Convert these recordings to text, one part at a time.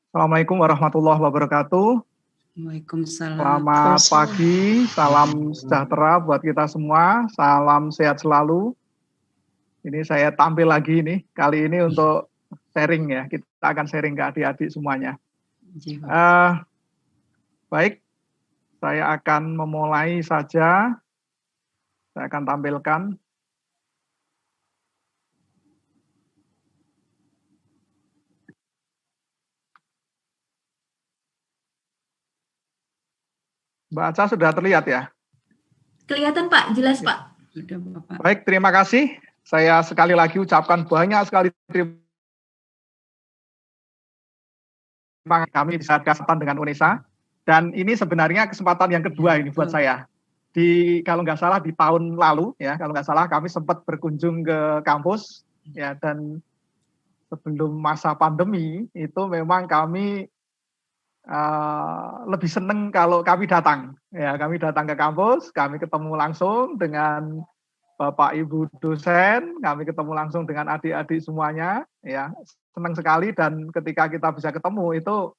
Assalamualaikum warahmatullahi wabarakatuh. Waalaikumsalam. Selamat pagi, salam sejahtera buat kita semua, salam sehat selalu. Ini saya tampil lagi nih, kali ini untuk sharing ya, kita akan sharing ke adik-adik semuanya. Baik, saya akan memulai saja, saya akan tampilkan. Mbak Aca sudah terlihat ya? Kelihatan Pak, jelas Pak. Sudah Bapak. Baik, terima kasih. Saya sekali lagi ucapkan banyak sekali terima kasih kami bisa kesempatan dengan UNESA. Dan ini sebenarnya kesempatan yang kedua ini buat saya. Kalau nggak salah di tahun lalu ya, kalau nggak salah kami sempat berkunjung ke kampus ya, dan sebelum masa pandemi itu memang kami lebih seneng kalau kami datang ya, kami datang ke kampus, kami ketemu langsung dengan Bapak Ibu dosen, kami ketemu langsung dengan adik-adik semuanya ya, senang sekali. Dan ketika kita bisa ketemu itu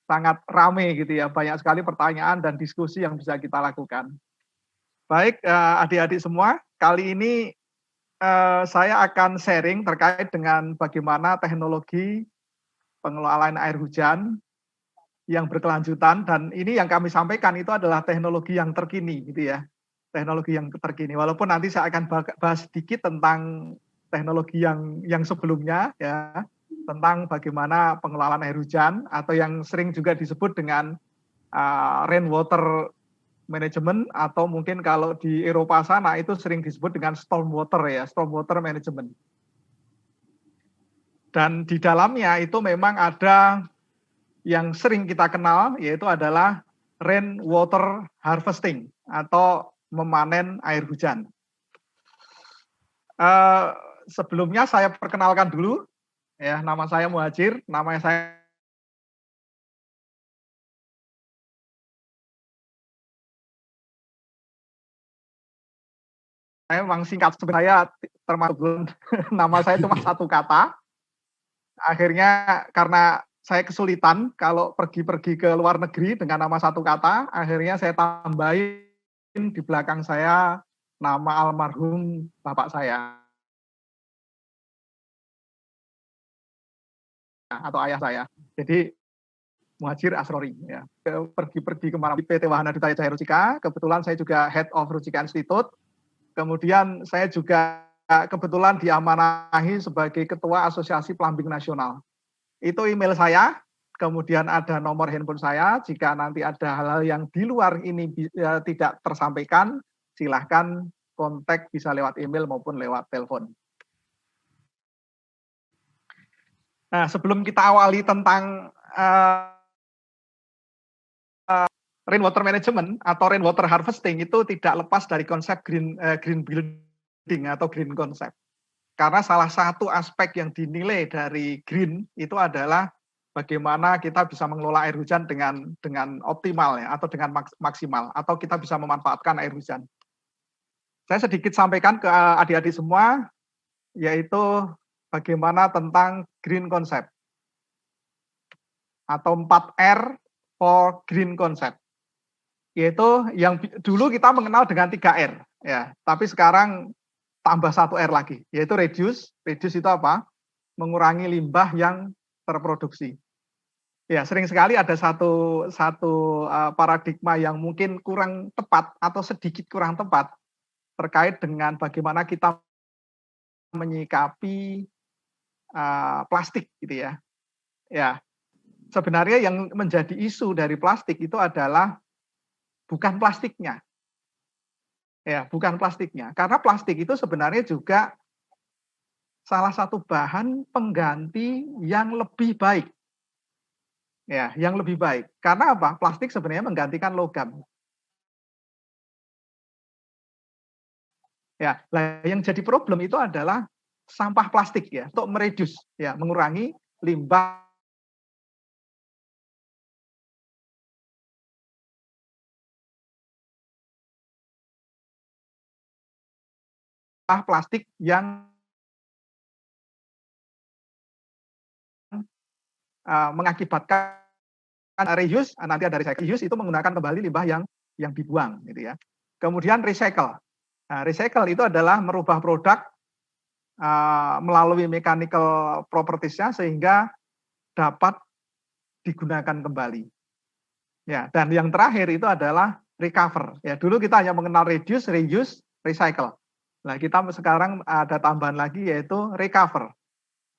sangat rame gitu ya, banyak sekali pertanyaan dan diskusi yang bisa kita lakukan. Baik, adik-adik semua, kali ini saya akan sharing terkait dengan bagaimana teknologi pengelolaan air hujan yang berkelanjutan, dan ini yang kami sampaikan itu adalah teknologi yang terkini gitu ya, teknologi yang terkini. Walaupun nanti saya akan bahas sedikit tentang teknologi yang sebelumnya ya, tentang bagaimana pengelolaan air hujan atau yang sering juga disebut dengan rainwater management, atau mungkin kalau di Eropa sana itu sering disebut dengan stormwater ya, stormwater management. Dan di dalamnya itu memang ada yang sering kita kenal, yaitu adalah rainwater harvesting atau memanen air hujan. Sebelumnya saya perkenalkan dulu ya, nama saya Muhajir, namanya saya memang singkat, sebenarnya termasuk nama saya cuma satu kata. Akhirnya karena saya kesulitan kalau pergi-pergi ke luar negeri dengan nama satu kata, akhirnya saya tambahin di belakang saya nama almarhum bapak saya atau ayah saya. Jadi Muhajir Asrori ya. Pergi-pergi kemana PT Wahana Duta Jaya Rucika, kebetulan saya juga Head of Rucika Institute. Kemudian saya juga kebetulan diamanahi sebagai Ketua Asosiasi Plumbing Nasional. Itu email saya, kemudian ada nomor handphone saya. Jika nanti ada hal-hal yang di luar ini tidak tersampaikan, silahkan kontak, bisa lewat email maupun lewat telepon. Nah, sebelum kita awali tentang rainwater management atau rainwater harvesting, itu tidak lepas dari konsep green building atau green concept. Karena salah satu aspek yang dinilai dari green itu adalah bagaimana kita bisa mengelola air hujan dengan optimal ya, atau dengan maksimal, atau kita bisa memanfaatkan air hujan. Saya sedikit sampaikan ke adik-adik semua, yaitu bagaimana tentang green concept atau 4R for green concept. Yaitu yang dulu kita mengenal dengan 3R ya, tapi sekarang tambah 1R lagi, yaitu reduce. Reduce itu apa? Mengurangi limbah yang terproduksi. Ya, sering sekali ada satu paradigma yang mungkin kurang tepat atau sedikit kurang tepat terkait dengan bagaimana kita menyikapi plastik gitu ya. Ya, sebenarnya yang menjadi isu dari plastik itu adalah bukan plastiknya. Ya, bukan plastiknya. Karena plastik itu sebenarnya juga salah satu bahan pengganti yang lebih baik. Ya, yang lebih baik. Karena apa? Plastik sebenarnya menggantikan logam. Ya, yang jadi problem itu adalah sampah plastik ya, untuk mereduce ya, mengurangi limbah plastik yang mengakibatkan reuse, nanti ada recycle. Reuse itu menggunakan kembali limbah yang dibuang gitu ya. Kemudian recycle. Nah, recycle itu adalah merubah produk melalui mechanical properties-nya sehingga dapat digunakan kembali. Ya, dan yang terakhir itu adalah recover. Ya, dulu kita hanya mengenal reduce, reuse, recycle. Nah, kita sekarang ada tambahan lagi yaitu recover.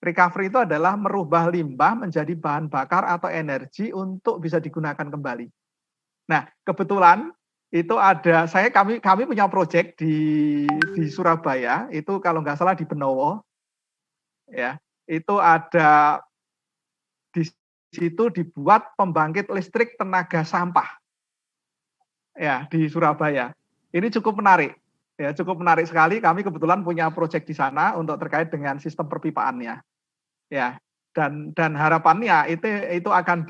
Recovery itu adalah merubah limbah menjadi bahan bakar atau energi untuk bisa digunakan kembali. Nah, kebetulan itu ada kami punya proyek di Surabaya, itu kalau nggak salah di Benowo. Ya, itu ada di situ dibuat pembangkit listrik tenaga sampah. Ya, di Surabaya. Ini cukup menarik. Ya, cukup menarik sekali. Kami kebetulan punya proyek di sana untuk terkait dengan sistem perpipaannya. Ya, dan harapannya itu akan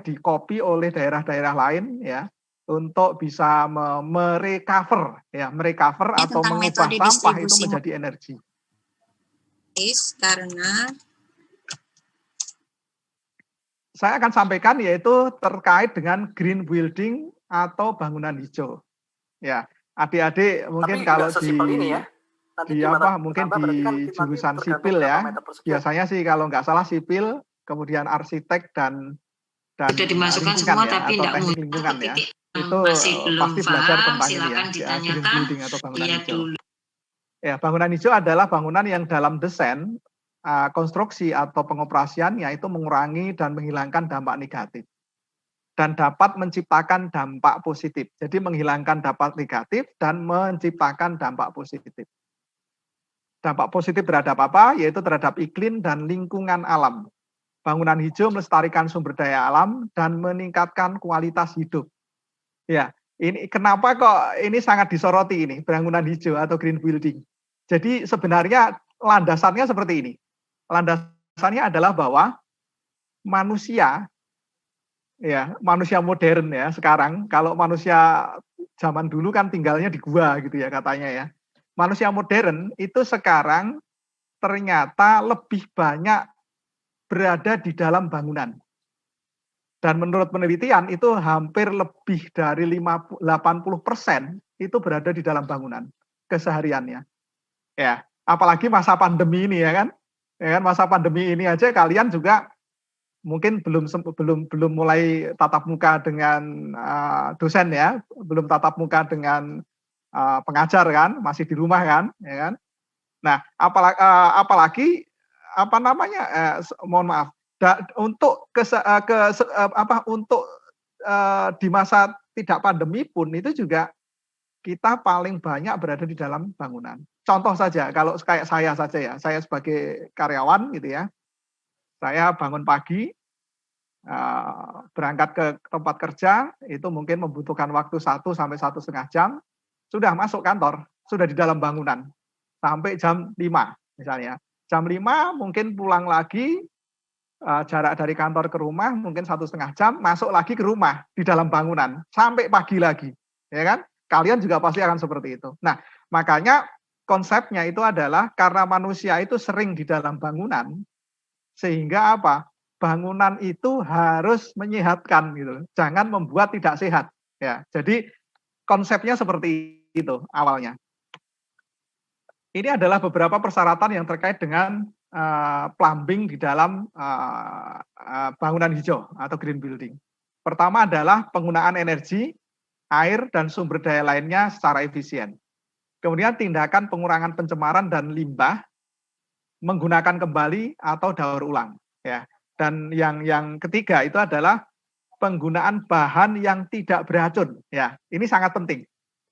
di-copy oleh daerah-daerah lain ya untuk bisa merecover atau mengubah sampah itu menjadi energi. Karena saya akan sampaikan yaitu terkait dengan green building atau bangunan hijau. Ya, adik-adik mungkin kalau ini ya. Mungkin di jurusan sipil ya, biasanya sih kalau nggak salah sipil, kemudian arsitek dan sudah dimasukkan semua ya, tapi atau teknik lingkungan ya, itu pasti belajar tentang ini ya, green building atau bangunan hijau. Ya, bangunan hijau adalah bangunan yang dalam desain, konstruksi atau pengoperasiannya itu mengurangi dan menghilangkan dampak negatif dan dapat menciptakan dampak positif. Jadi menghilangkan dampak negatif dan menciptakan dampak positif. Dampak positif terhadap apa? Yaitu terhadap iklim dan lingkungan alam. Bangunan hijau melestarikan sumber daya alam dan meningkatkan kualitas hidup. Ya, ini kenapa kok ini sangat disoroti ini, bangunan hijau atau green building. Jadi sebenarnya landasannya seperti ini. Landasannya adalah bahwa manusia modern ya sekarang, kalau manusia zaman dulu kan tinggalnya di gua gitu ya katanya ya. Manusia modern itu sekarang ternyata lebih banyak berada di dalam bangunan. Dan menurut penelitian itu hampir lebih dari 80% itu berada di dalam bangunan kesehariannya. Ya, apalagi masa pandemi ini ya kan? Ya kan, masa pandemi ini aja kalian juga mungkin belum mulai tatap muka dengan dosen ya, belum tatap muka dengan pengajar kan, masih di rumah kan, ya kan. Nah, apalagi mohon maaf, untuk di masa tidak pandemi pun itu juga kita paling banyak berada di dalam bangunan. Contoh saja, kalau kayak saya saja ya, saya sebagai karyawan gitu ya, saya bangun pagi, berangkat ke tempat kerja, itu mungkin membutuhkan waktu 1 sampai 1,5 jam, sudah masuk kantor, sudah di dalam bangunan, sampai jam 5 misalnya. Jam 5 mungkin pulang lagi, jarak dari kantor ke rumah mungkin 1,5 jam, masuk lagi ke rumah, di dalam bangunan, sampai pagi lagi. Ya kan? Kalian juga pasti akan seperti itu. Nah, makanya konsepnya itu adalah karena manusia itu sering di dalam bangunan, sehingga apa? Bangunan itu harus menyehatkan gitu. Jangan membuat tidak sehat. Ya, jadi konsepnya seperti itu awalnya. Ini adalah beberapa persyaratan yang terkait dengan plumbing di dalam bangunan hijau atau green building. Pertama adalah penggunaan energi, air, dan sumber daya lainnya secara efisien. Kemudian tindakan pengurangan pencemaran dan limbah, menggunakan kembali atau daur ulang. Ya. Dan yang ketiga itu adalah penggunaan bahan yang tidak beracun. Ya, ini sangat penting.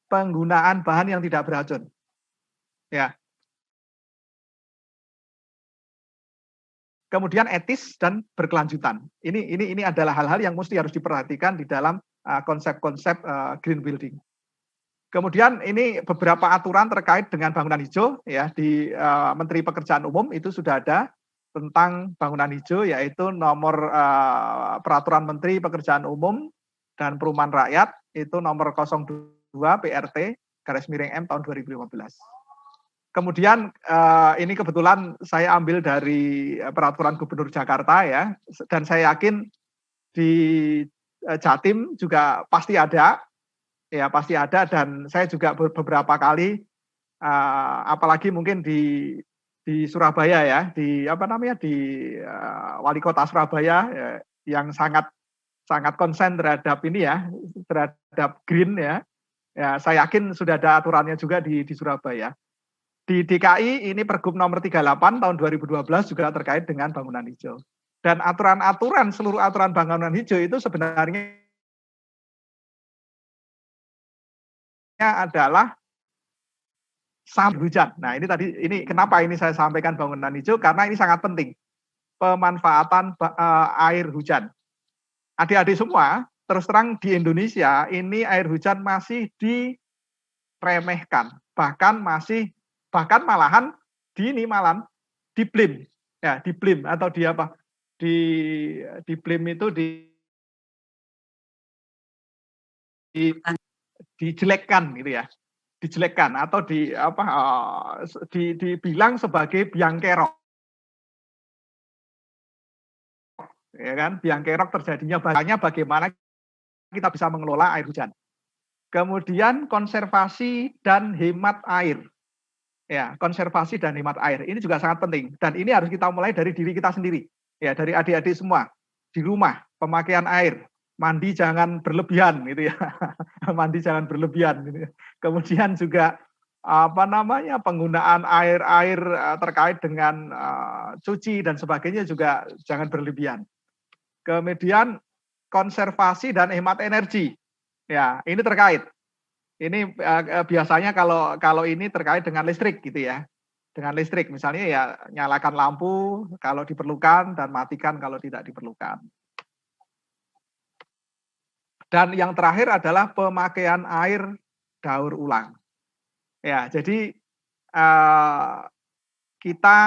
Penggunaan bahan yang tidak beracun. Ya. Kemudian etis dan berkelanjutan. Ini adalah hal-hal yang mesti harus diperhatikan di dalam konsep-konsep green building. Kemudian ini beberapa aturan terkait dengan bangunan hijau ya di Menteri Pekerjaan Umum itu sudah ada tentang bangunan hijau, yaitu nomor Peraturan Menteri Pekerjaan Umum dan Perumahan Rakyat itu nomor 02 PRT/M tahun 2015. Kemudian ini kebetulan saya ambil dari Peraturan Gubernur Jakarta ya, dan saya yakin di Jatim juga pasti ada, ya pasti ada, dan saya juga beberapa kali, apalagi mungkin di Surabaya ya, di apa namanya, di wali kota Surabaya yang sangat konsen terhadap ini ya, terhadap green ya. Ya, saya yakin sudah ada aturannya juga di Surabaya. Di DKI ini Pergub nomor 38 tahun 2012 juga terkait dengan bangunan hijau. Dan aturan-aturan, seluruh aturan bangunan hijau itu sebenarnya adalah sampai hujan. Nah, ini kenapa ini saya sampaikan bangunan hijau, karena ini sangat penting. Pemanfaatan air hujan. Adik-adik semua, terus terang di Indonesia ini air hujan masih diremehkan, bahkan malahan malah di-blame. Ya, di-blame atau di apa? Di-blame itu dijelekkan gitu ya. Dijelekkan atau dibilang sebagai biang kerok. Ya kan? Biang kerok terjadinya bagaimana kita bisa mengelola air hujan. Kemudian konservasi dan hemat air. Ya, konservasi dan hemat air ini juga sangat penting, dan ini harus kita mulai dari diri kita sendiri. Ya, dari adik-adik semua di rumah, pemakaian air, mandi jangan berlebihan gitu ya. Mandi jangan berlebihan gitu ya. Kemudian juga penggunaan air terkait dengan cuci dan sebagainya juga jangan berlebihan. Kemudian konservasi dan hemat energi. Ya, ini terkait. Ini biasanya kalau ini terkait dengan listrik gitu ya. Dengan listrik misalnya ya nyalakan lampu kalau diperlukan dan matikan kalau tidak diperlukan. Dan yang terakhir adalah pemakaian air daur ulang. Ya, jadi kita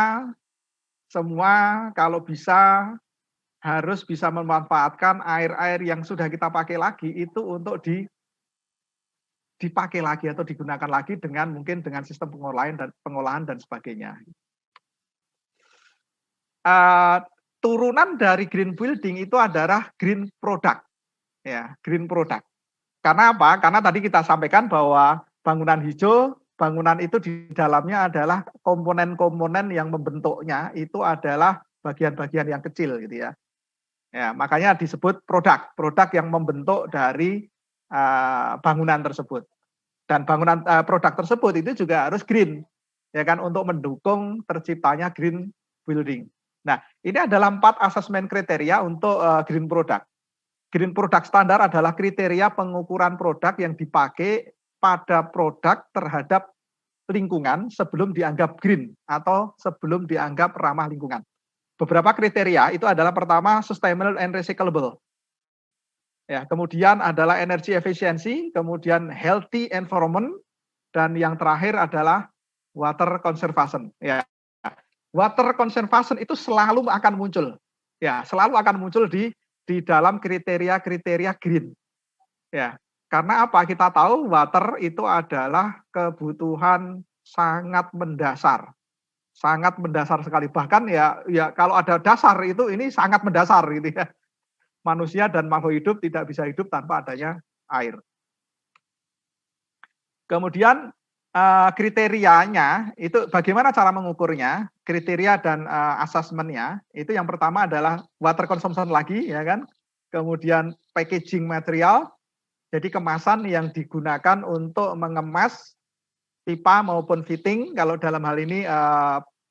semua kalau bisa harus bisa memanfaatkan air-air yang sudah kita pakai lagi itu untuk dipakai lagi atau digunakan lagi dengan sistem pengolahan dan sebagainya. Turunan dari green building itu adalah green product. Ya, green product. Karena apa? Karena tadi kita sampaikan bahwa bangunan hijau, bangunan itu di dalamnya adalah komponen-komponen yang membentuknya itu adalah bagian-bagian yang kecil gitu ya. Ya, makanya disebut produk yang membentuk dari bangunan tersebut. Dan bangunan produk tersebut itu juga harus green, ya kan, untuk mendukung terciptanya green building. Nah, ini adalah 4 asesmen kriteria untuk green product. Green product standar adalah kriteria pengukuran produk yang dipakai pada produk terhadap lingkungan sebelum dianggap green atau sebelum dianggap ramah lingkungan. Beberapa kriteria itu adalah pertama sustainable and recyclable. Ya, kemudian adalah energy efficiency, kemudian healthy environment, dan yang terakhir adalah water conservation. Ya, water conservation itu selalu akan muncul. Ya, selalu akan muncul di dalam kriteria-kriteria green. Ya, karena apa? Kita tahu water itu adalah kebutuhan sangat mendasar sekali. Bahkan ya kalau ada dasar itu ini sangat mendasar gitu ya. Manusia dan makhluk hidup tidak bisa hidup tanpa adanya air. Kemudian kriterianya itu bagaimana cara mengukurnya, kriteria dan asesmennya itu yang pertama adalah water consumption lagi ya kan. Kemudian packaging material, jadi kemasan yang digunakan untuk mengemas pipa maupun fitting, kalau dalam hal ini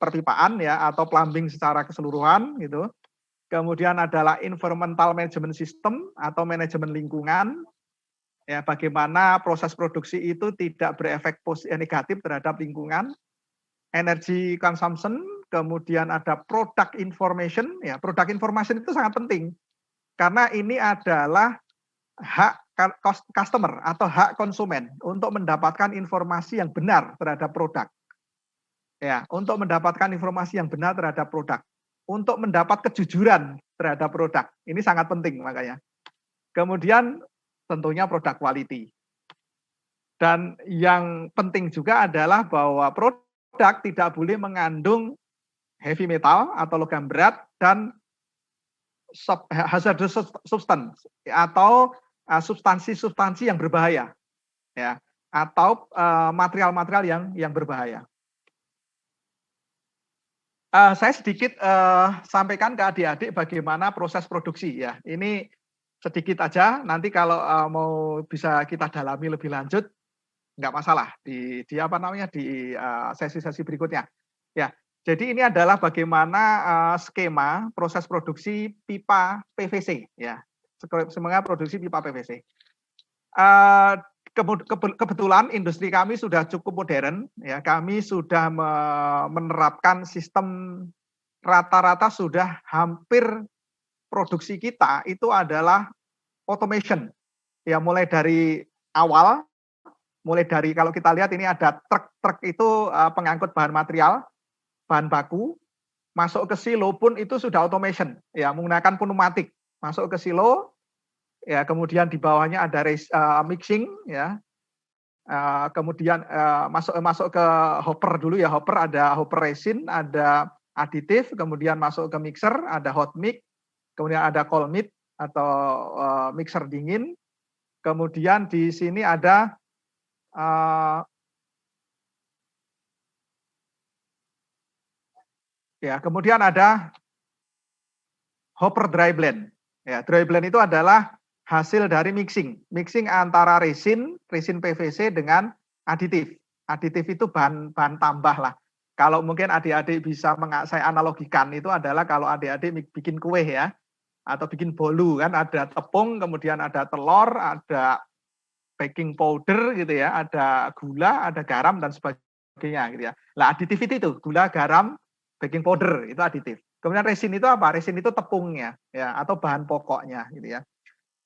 perpipaan ya atau plumbing secara keseluruhan gitu. Kemudian adalah environmental management system atau manajemen lingkungan. Ya, bagaimana proses produksi itu tidak berefek negatif terhadap lingkungan. Energy consumption, kemudian ada product information. Ya, product information itu sangat penting. Karena ini adalah hak customer atau hak konsumen untuk mendapatkan informasi yang benar terhadap produk. Ya, untuk mendapatkan informasi yang benar terhadap produk. Untuk mendapat kejujuran terhadap produk. Ini sangat penting makanya. Kemudian tentunya produk quality. Dan yang penting juga adalah bahwa produk tidak boleh mengandung heavy metal atau logam berat dan hazardous substance atau substansi-substansi yang berbahaya, ya, atau material-material yang berbahaya. Saya sedikit sampaikan ke adik-adik bagaimana proses produksi ya. Ini sedikit aja. Nanti kalau mau bisa kita dalami lebih lanjut, nggak masalah di apa namanya di sesi-sesi berikutnya. Ya. Jadi ini adalah bagaimana skema proses produksi pipa PVC ya. Semuanya produksi pipa PVC. Kebetulan industri kami sudah cukup modern ya, kami sudah menerapkan sistem rata-rata sudah hampir produksi kita itu adalah automation ya, mulai dari awal, mulai dari kalau kita lihat ini ada truk itu pengangkut bahan material, bahan baku, masuk ke silo pun itu sudah automation ya, menggunakan pneumatik masuk ke silo. Ya, kemudian di bawahnya ada mixing ya. Kemudian masuk ke hopper dulu ya, hopper ada hopper resin, ada aditif, kemudian masuk ke mixer, ada hot mix, kemudian ada cold mix atau mixer dingin. Kemudian di sini ada ya, kemudian ada hopper dry blend. Ya, dry blend itu adalah hasil dari mixing antara resin PVC dengan aditif. Aditif itu bahan tambah lah. Kalau mungkin adik-adik bisa saya analogikan itu adalah kalau adik-adik bikin kue ya, atau bikin bolu kan, ada tepung, kemudian ada telur, ada baking powder gitu ya, ada gula, ada garam dan sebagainya gitu ya. Lah aditif itu gula, garam, baking powder itu aditif. Kemudian resin itu apa? Resin itu tepungnya ya, atau bahan pokoknya gitu ya.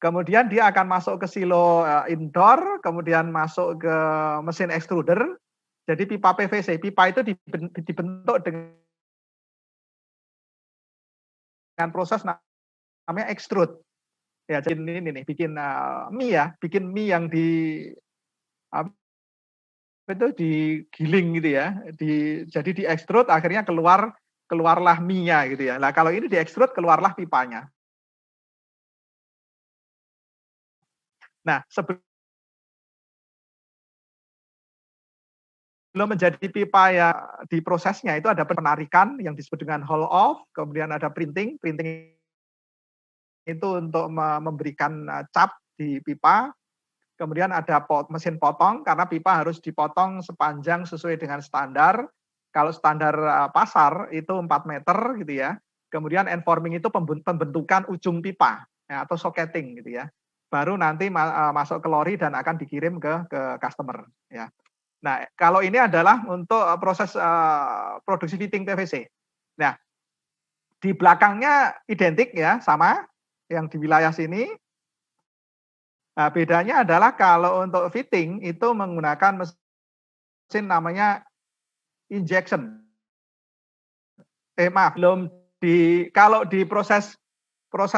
Kemudian dia akan masuk ke silo indoor, kemudian masuk ke mesin extruder. Jadi pipa PVC, pipa itu dibentuk dengan proses namanya extrude. Ya, jadi ini nih bikin mie ya, bikin mie yang itu digiling gitu ya. Jadi di extrude akhirnya keluarlah mie-nya gitu ya. Nah, kalau ini di extrude keluarlah pipanya. Nah, sebelum menjadi pipa ya, di prosesnya itu ada penarikan yang disebut dengan haul off, kemudian ada printing itu untuk memberikan cap di pipa, kemudian ada mesin potong karena pipa harus dipotong sepanjang sesuai dengan standar. Kalau standar pasar itu 4 meter gitu ya. Kemudian end forming itu pembentukan ujung pipa ya, atau socketing gitu ya. Baru nanti masuk ke lori dan akan dikirim ke customer ya. Nah, kalau ini adalah untuk proses produksi fitting PVC. Nah, di belakangnya identik ya, sama yang di wilayah sini. Nah, bedanya adalah kalau untuk fitting itu menggunakan mesin namanya injection. Kalau di proses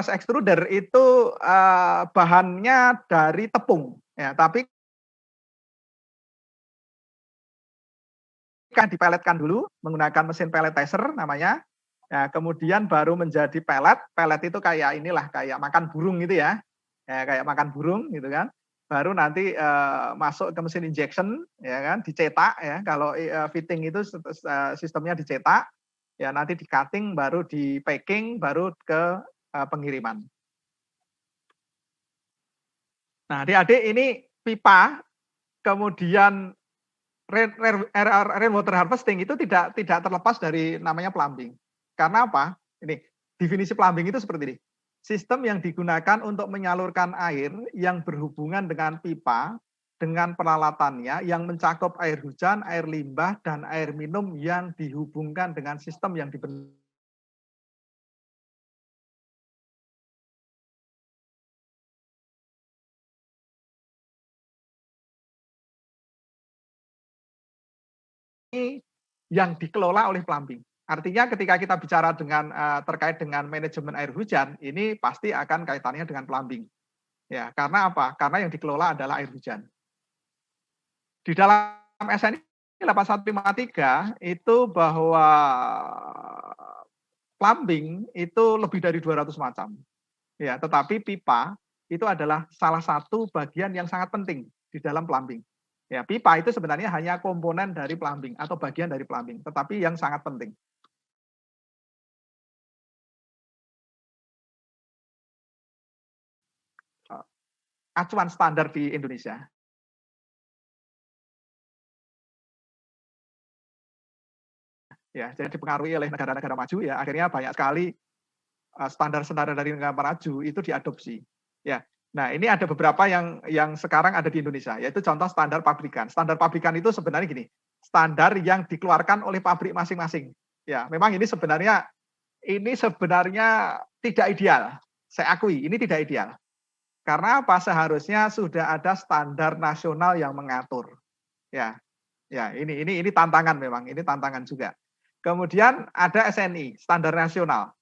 extruder itu bahannya dari tepung ya, tapi kan dipeletkan dulu menggunakan mesin pelletizer namanya. Ya, kemudian baru menjadi pelet. Pelet itu kayak inilah, kayak makan burung gitu ya. Ya, kayak makan burung gitu kan. Baru nanti masuk ke mesin injection ya kan, dicetak ya. Kalau fitting itu sistemnya dicetak. Ya, nanti di cutting, baru di packing, baru ke pengiriman. Nah, adik-adik ini pipa, kemudian rainwater harvesting itu tidak terlepas dari namanya plumbing. Karena apa? Ini definisi plumbing itu seperti ini. Sistem yang digunakan untuk menyalurkan air yang berhubungan dengan pipa dengan peralatannya yang mencakup air hujan, air limbah, dan air minum yang dihubungkan dengan sistem yang dibentuk. Yang dikelola oleh plumbing. Artinya ketika kita bicara dengan terkait dengan manajemen air hujan, ini pasti akan kaitannya dengan plumbing. Ya, karena apa? Karena yang dikelola adalah air hujan. Di dalam SNI 8153 itu bahwa plumbing itu lebih dari 200 macam. Ya, tetapi pipa itu adalah salah satu bagian yang sangat penting di dalam plumbing. Ya, pipa itu sebenarnya hanya komponen dari plumbing atau bagian dari plumbing, tetapi yang sangat penting. Acuan standar di Indonesia. Ya, jadi dipengaruhi oleh negara-negara maju ya, akhirnya banyak sekali standar-standar dari negara maju itu diadopsi. Ya. Nah, ini ada beberapa yang sekarang ada di Indonesia, yaitu contoh standar pabrikan. Standar pabrikan itu sebenarnya gini, standar yang dikeluarkan oleh pabrik masing-masing. Ya, memang ini sebenarnya tidak ideal. Saya akui, ini tidak ideal. Karena apa? Seharusnya sudah ada standar nasional yang mengatur. Ya. Ya, ini tantangan memang, ini tantangan juga. Kemudian ada SNI, standar nasional.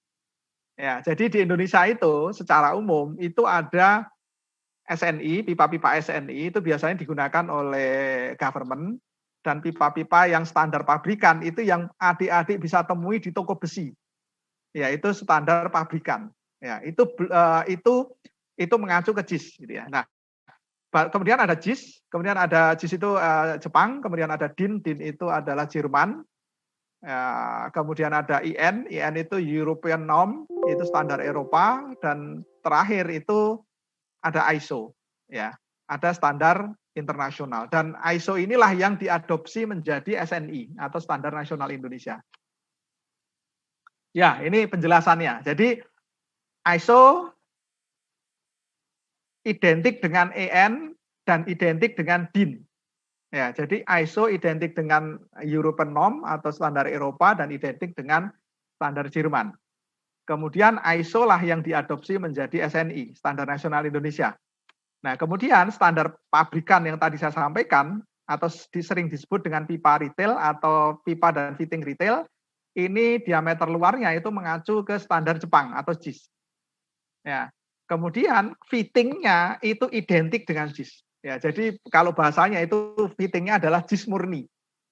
Ya, jadi di Indonesia itu secara umum itu ada SNI, pipa-pipa SNI itu biasanya digunakan oleh government, dan pipa-pipa yang standar pabrikan itu yang adik-adik bisa temui di toko besi. Ya, itu standar pabrikan. Ya, itu mengacu ke JIS gitu ya. Nah, kemudian ada JIS, kemudian ada JIS itu Jepang, kemudian ada DIN itu adalah Jerman. Kemudian ada IN itu European Norm, itu standar Eropa, dan terakhir itu ada ISO, ya, ada standar internasional. Dan ISO inilah yang diadopsi menjadi SNI atau Standar Nasional Indonesia. Ya, ini penjelasannya. Jadi ISO identik dengan EN dan identik dengan DIN. Ya, jadi ISO identik dengan European Norm atau standar Eropa dan identik dengan standar Jerman. Kemudian ISO lah yang diadopsi menjadi SNI, Standar Nasional Indonesia. Nah, kemudian standar pabrikan yang tadi saya sampaikan atau sering disebut dengan pipa retail atau pipa dan fitting retail, ini diameter luarnya itu mengacu ke standar Jepang atau JIS. Ya. Kemudian fittingnya itu identik dengan JIS. Ya, jadi kalau bahasanya itu fittingnya adalah JIS murni.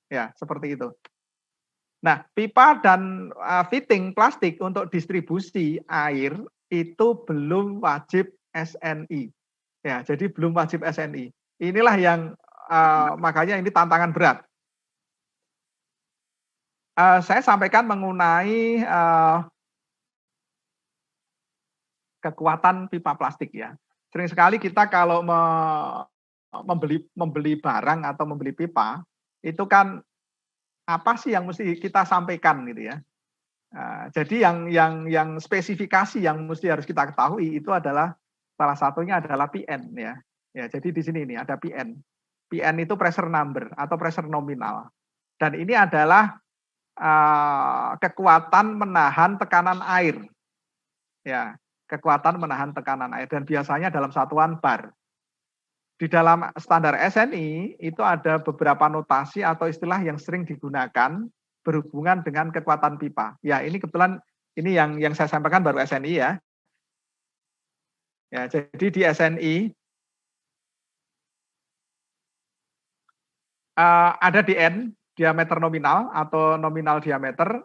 Ya, seperti itu. Nah, pipa dan fitting plastik untuk distribusi air itu belum wajib SNI. Ya, jadi belum wajib SNI. Inilah yang makanya ini tantangan berat. Saya sampaikan mengenai kekuatan pipa plastik ya. Sering sekali kita kalau membeli barang atau membeli pipa, itu kan apa sih yang mesti kita sampaikan gitu ya. Jadi yang spesifikasi yang mesti harus kita ketahui itu adalah salah satunya adalah PN ya. Ya, jadi di sini ini ada PN. PN itu pressure number atau pressure nominal. Dan ini adalah kekuatan menahan tekanan air. Ya, kekuatan menahan tekanan air dan biasanya dalam satuan bar. Di dalam standar SNI itu ada beberapa notasi atau istilah yang sering digunakan berhubungan dengan kekuatan pipa. Ya, ini kebetulan ini yang saya sampaikan baru SNI ya. Ya, jadi di SNI ada DN, diameter nominal atau nominal diameter.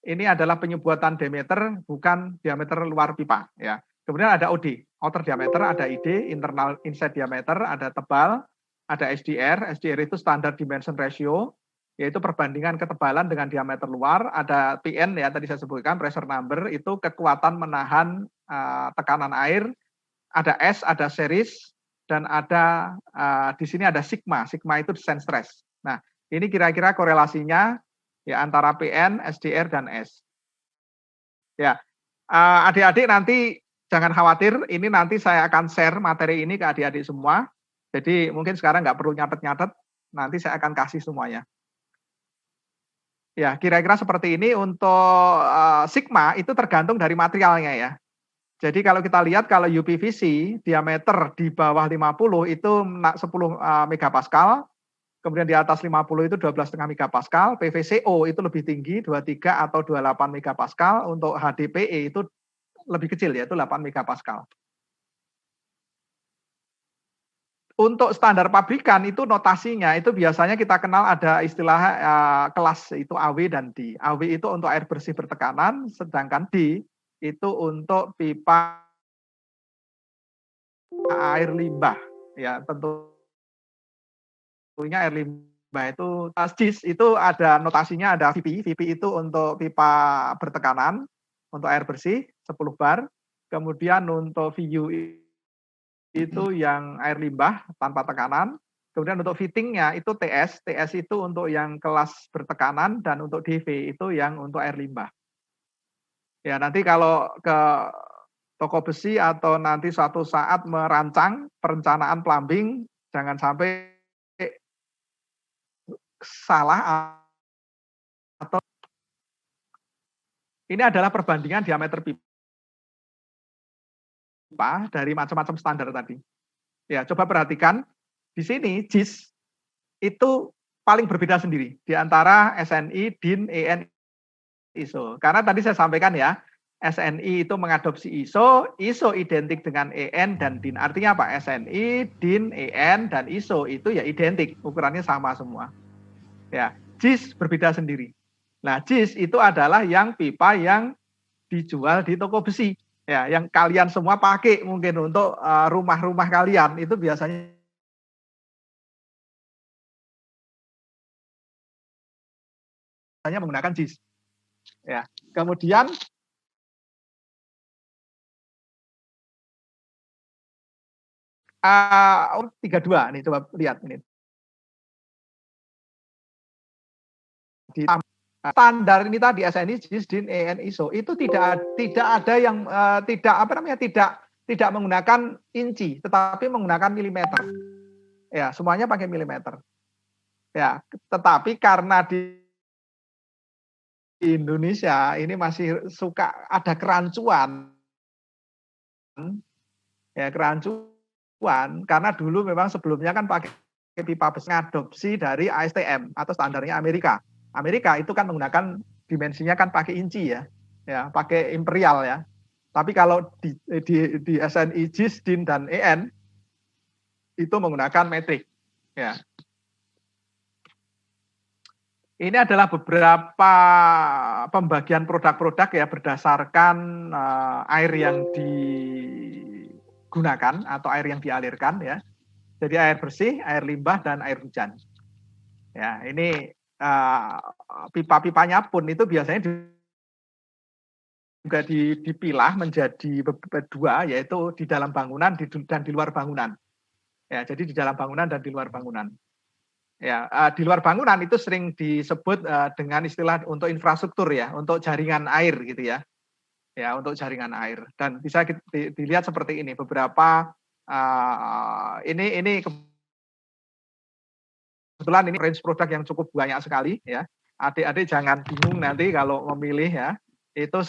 Ini adalah penyebutan diameter, bukan diameter luar pipa. Ya. Kemudian ada OD, outer diameter, ada ID, internal inside diameter, ada tebal, ada SDR. SDR itu standard dimension ratio, yaitu perbandingan ketebalan dengan diameter luar. Ada PN ya tadi saya sebutkan, pressure number, itu kekuatan menahan tekanan air. Ada S, ada series, dan ada di sini ada sigma. Sigma itu descent stress. Nah, ini kira-kira korelasinya ya antara PN, SDR, dan S. Ya, adik-adik nanti jangan khawatir, ini nanti saya akan share materi ini ke adik-adik semua. Jadi mungkin sekarang nggak perlu nyatet-nyatet, nanti saya akan kasih semuanya. Ya, kira-kira seperti ini. Untuk sigma itu tergantung dari materialnya ya. Jadi kalau kita lihat kalau UPVC diameter di bawah 50 itu 10 megapascal. Kemudian di atas 50 itu 12,5 megapascal, PVCO itu lebih tinggi 23 atau 28 megapascal, untuk HDPE itu lebih kecil yaitu 8 megapascal. Untuk standar pabrikan itu notasinya itu biasanya kita kenal ada istilah kelas itu AW dan D. AW itu untuk air bersih bertekanan, sedangkan D itu untuk pipa air limbah. Ya, tentunya air limbah itu JIS itu ada notasinya ada VP. VP itu untuk pipa bertekanan, untuk air bersih 10 bar. Kemudian untuk VU itu yang air limbah tanpa tekanan. Kemudian untuk fittingnya itu TS. TS itu untuk yang kelas bertekanan dan untuk DV itu yang untuk air limbah. Ya, nanti kalau ke toko besi atau nanti suatu saat merancang perencanaan plumbing, jangan sampai salah atau ini adalah perbandingan diameter pipa dari macam-macam standar tadi. Ya, coba perhatikan di sini JIS itu paling berbeda sendiri di antara SNI, DIN, EN, ISO. Karena tadi saya sampaikan ya, SNI itu mengadopsi ISO, ISO identik dengan EN dan DIN. Artinya apa? SNI, DIN, EN, dan ISO itu ya identik, ukurannya sama semua. Ya, JIS berbeda sendiri. Nah, JIS itu adalah yang pipa yang dijual di toko besi. Ya, yang kalian semua pakai mungkin untuk rumah-rumah kalian itu biasanya menggunakan JIS. Ya, kemudian 32 nih, coba lihat ini. Di standar ini tadi SNI, JIS, DIN, EN, ISO itu tidak ada yang tidak menggunakan inci, tetapi menggunakan milimeter. Ya, semuanya pakai milimeter. Ya, tetapi karena di Indonesia ini masih suka ada kerancuan. Ya, kerancuan karena dulu memang sebelumnya kan pakai pipa besi ngadopsi dari ASTM atau standarnya Amerika. Amerika itu kan menggunakan dimensinya kan pakai inci ya, pakai imperial ya. Tapi kalau di SNI, JIS, DIN, dan EN itu menggunakan metrik. Ya. Ini adalah beberapa pembagian produk-produk ya berdasarkan air yang digunakan atau air yang dialirkan ya. Jadi air bersih, air limbah, dan air hujan. Ya, ini pipa-pipanya pun itu biasanya juga dipilah menjadi dua, yaitu di dalam bangunan dan di luar bangunan. Ya, jadi di dalam bangunan dan di luar bangunan. Ya, di luar bangunan itu sering disebut dengan istilah untuk infrastruktur ya, untuk jaringan air gitu ya. Ya, untuk jaringan air. Dan bisa dilihat seperti ini beberapa ini kebetulan ini range produk yang cukup banyak sekali ya. Adik-adik jangan bingung nanti kalau memilih ya. Itu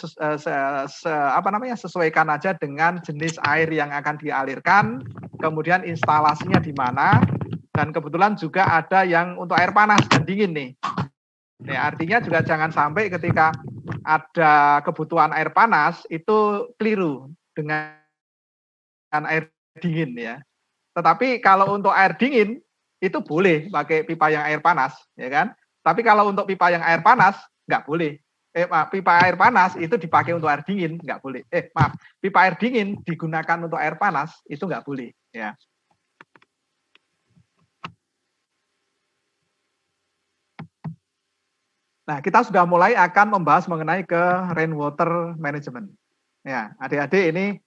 sesuaikan aja dengan jenis air yang akan dialirkan, kemudian instalasinya di mana, dan kebetulan juga ada yang untuk air panas dan dingin nih. Ya, artinya juga jangan sampai ketika ada kebutuhan air panas itu keliru dengan air dingin ya. Tetapi kalau untuk air dingin itu boleh pakai pipa yang air panas, ya kan? Tapi kalau untuk pipa yang air panas nggak boleh. Pipa air panas itu dipakai untuk air dingin nggak boleh. Pipa air dingin digunakan untuk air panas itu nggak boleh, ya. Nah, kita sudah mulai akan membahas mengenai ke rainwater management. Ya, adik-adik ini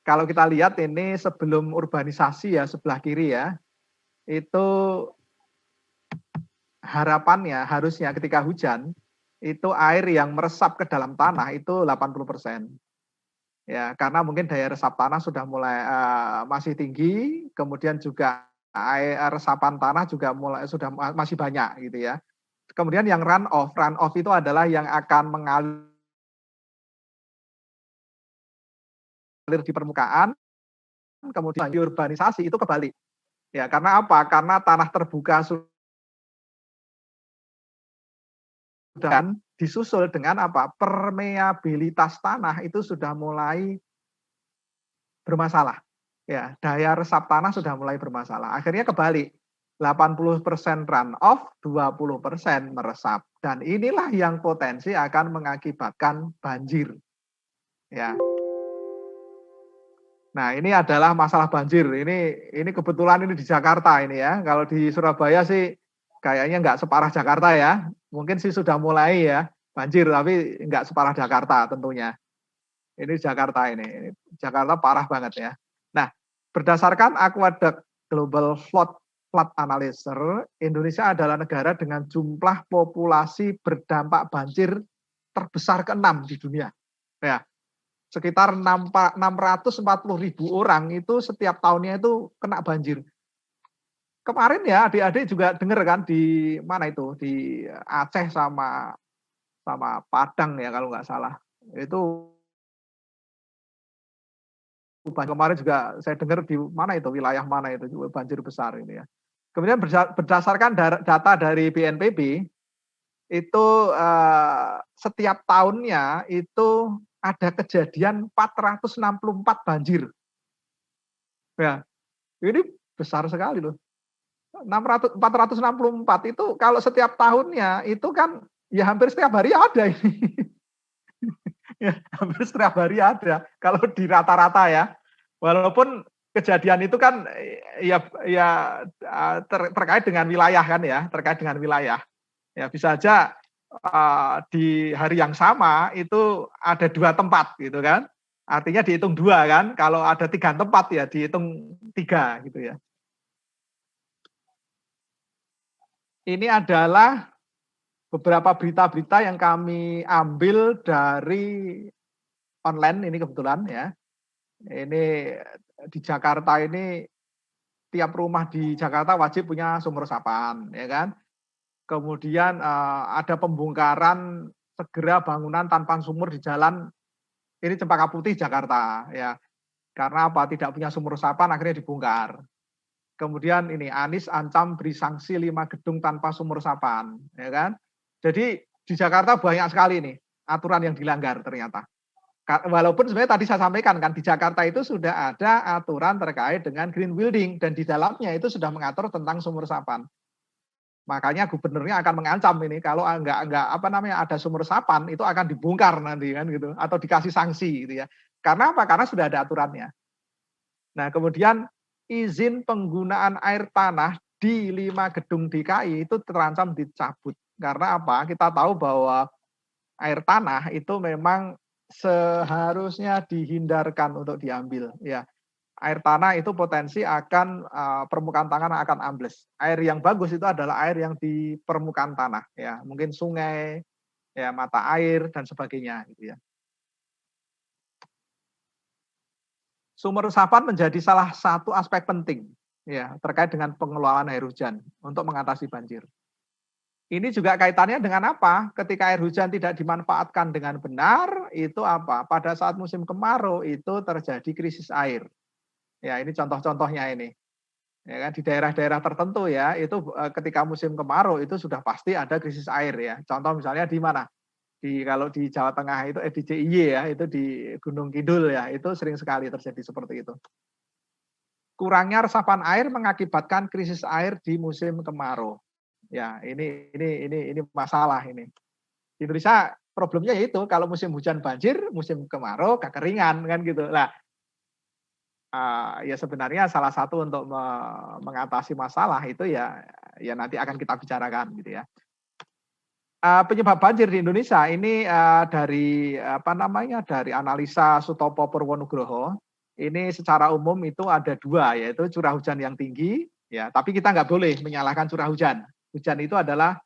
kalau kita lihat ini sebelum urbanisasi ya sebelah kiri ya, itu harapannya harusnya ketika hujan itu air yang meresap ke dalam tanah itu 80%. Ya, karena mungkin daya resap tanah sudah mulai masih tinggi, kemudian juga air resapan tanah juga sudah masih banyak gitu ya. Kemudian yang run off itu adalah yang akan mengalir di permukaan, kemudian di urbanisasi itu kebalik. Ya, karena apa? Karena tanah terbuka dan disusul dengan apa? Permeabilitas tanah itu sudah mulai bermasalah. ya daya resap tanah sudah mulai bermasalah. Akhirnya kebalik. 80% runoff, 20% meresap. Dan inilah yang potensi akan mengakibatkan banjir. Ya. Nah, ini adalah masalah banjir. Ini kebetulan ini di Jakarta ini ya. Kalau di Surabaya sih kayaknya nggak separah Jakarta ya. Mungkin sih sudah mulai ya banjir, tapi nggak separah Jakarta tentunya. Ini Jakarta ini. Jakarta parah banget ya. Nah, berdasarkan Aqueduct Global Flood Analyzer, Indonesia adalah negara dengan jumlah populasi berdampak banjir terbesar ke-6 di dunia. Ya, sekitar 640.000 orang itu setiap tahunnya itu kena banjir. Kemarin ya adik-adik juga dengar kan di mana itu, di Aceh sama Padang ya kalau nggak salah. Itu kemarin juga saya dengar di mana itu, wilayah mana itu juga banjir besar ini ya. Kemudian berdasarkan data dari BNPB, itu setiap tahunnya itu ada kejadian 464 banjir. Ya, ini besar sekali loh. 464 itu kalau setiap tahunnya itu kan ya hampir setiap hari ada ini. Ya, hampir setiap hari ada kalau di rata-rata ya. Walaupun kejadian itu kan terkait dengan wilayah kan ya, terkait dengan wilayah. Ya bisa aja di hari yang sama itu ada 2 tempat gitu kan. Artinya dihitung 2 kan. Kalau ada 3 tempat ya dihitung 3 gitu ya. Ini adalah beberapa berita-berita yang kami ambil dari online ini kebetulan ya. Ini di Jakarta ini tiap rumah di Jakarta wajib punya sumur resapan ya kan. Kemudian ada pembongkaran segera bangunan tanpa sumur di jalan ini Cempaka Putih Jakarta ya. Karena apa? Tidak punya sumur resapan akhirnya dibongkar. Kemudian ini Anies ancam beri sanksi 5 gedung tanpa sumur resapan, ya kan? Jadi di Jakarta banyak sekali nih aturan yang dilanggar ternyata. Walaupun sebenarnya tadi saya sampaikan kan di Jakarta itu sudah ada aturan terkait dengan green building dan di dalamnya itu sudah mengatur tentang sumur resapan. Makanya gubernurnya akan mengancam ini kalau enggak ada sumur resapan itu akan dibongkar nanti kan gitu atau dikasih sanksi gitu ya. Karena apa? Karena sudah ada aturannya. Nah, kemudian izin penggunaan air tanah di 5 gedung DKI itu terancam dicabut. Karena apa? Kita tahu bahwa air tanah itu memang seharusnya dihindarkan untuk diambil. Ya, air tanah itu potensi akan permukaan tanah akan ambles. Air yang bagus itu adalah air yang di permukaan tanah. Ya, mungkin sungai, ya mata air dan sebagainya. Gitu ya. Sumur resapan menjadi salah satu aspek penting ya terkait dengan pengelolaan air hujan untuk mengatasi banjir. Ini juga kaitannya dengan apa? Ketika air hujan tidak dimanfaatkan dengan benar, itu apa? Pada saat musim kemarau itu terjadi krisis air. Ya, ini contoh-contohnya ini. Ya kan di daerah-daerah tertentu ya, itu ketika musim kemarau itu sudah pasti ada krisis air ya. Contoh misalnya di mana? Kalau di Jawa Tengah itu di DIY ya, itu di Gunung Kidul ya, itu sering sekali terjadi seperti itu. Kurangnya resapan air mengakibatkan krisis air di musim kemarau. Ya, ini masalah ini. Di Indonesia problemnya yaitu kalau musim hujan banjir, musim kemarau kekeringan kan gitu. Nah, ya sebenarnya salah satu untuk mengatasi masalah itu ya nanti akan kita bicarakan gitu ya. Penyebab banjir di Indonesia ini dari dari analisa Sutopo Purwonugroho ini secara umum itu ada 2 yaitu curah hujan yang tinggi ya tapi kita nggak boleh menyalahkan curah hujan itu adalah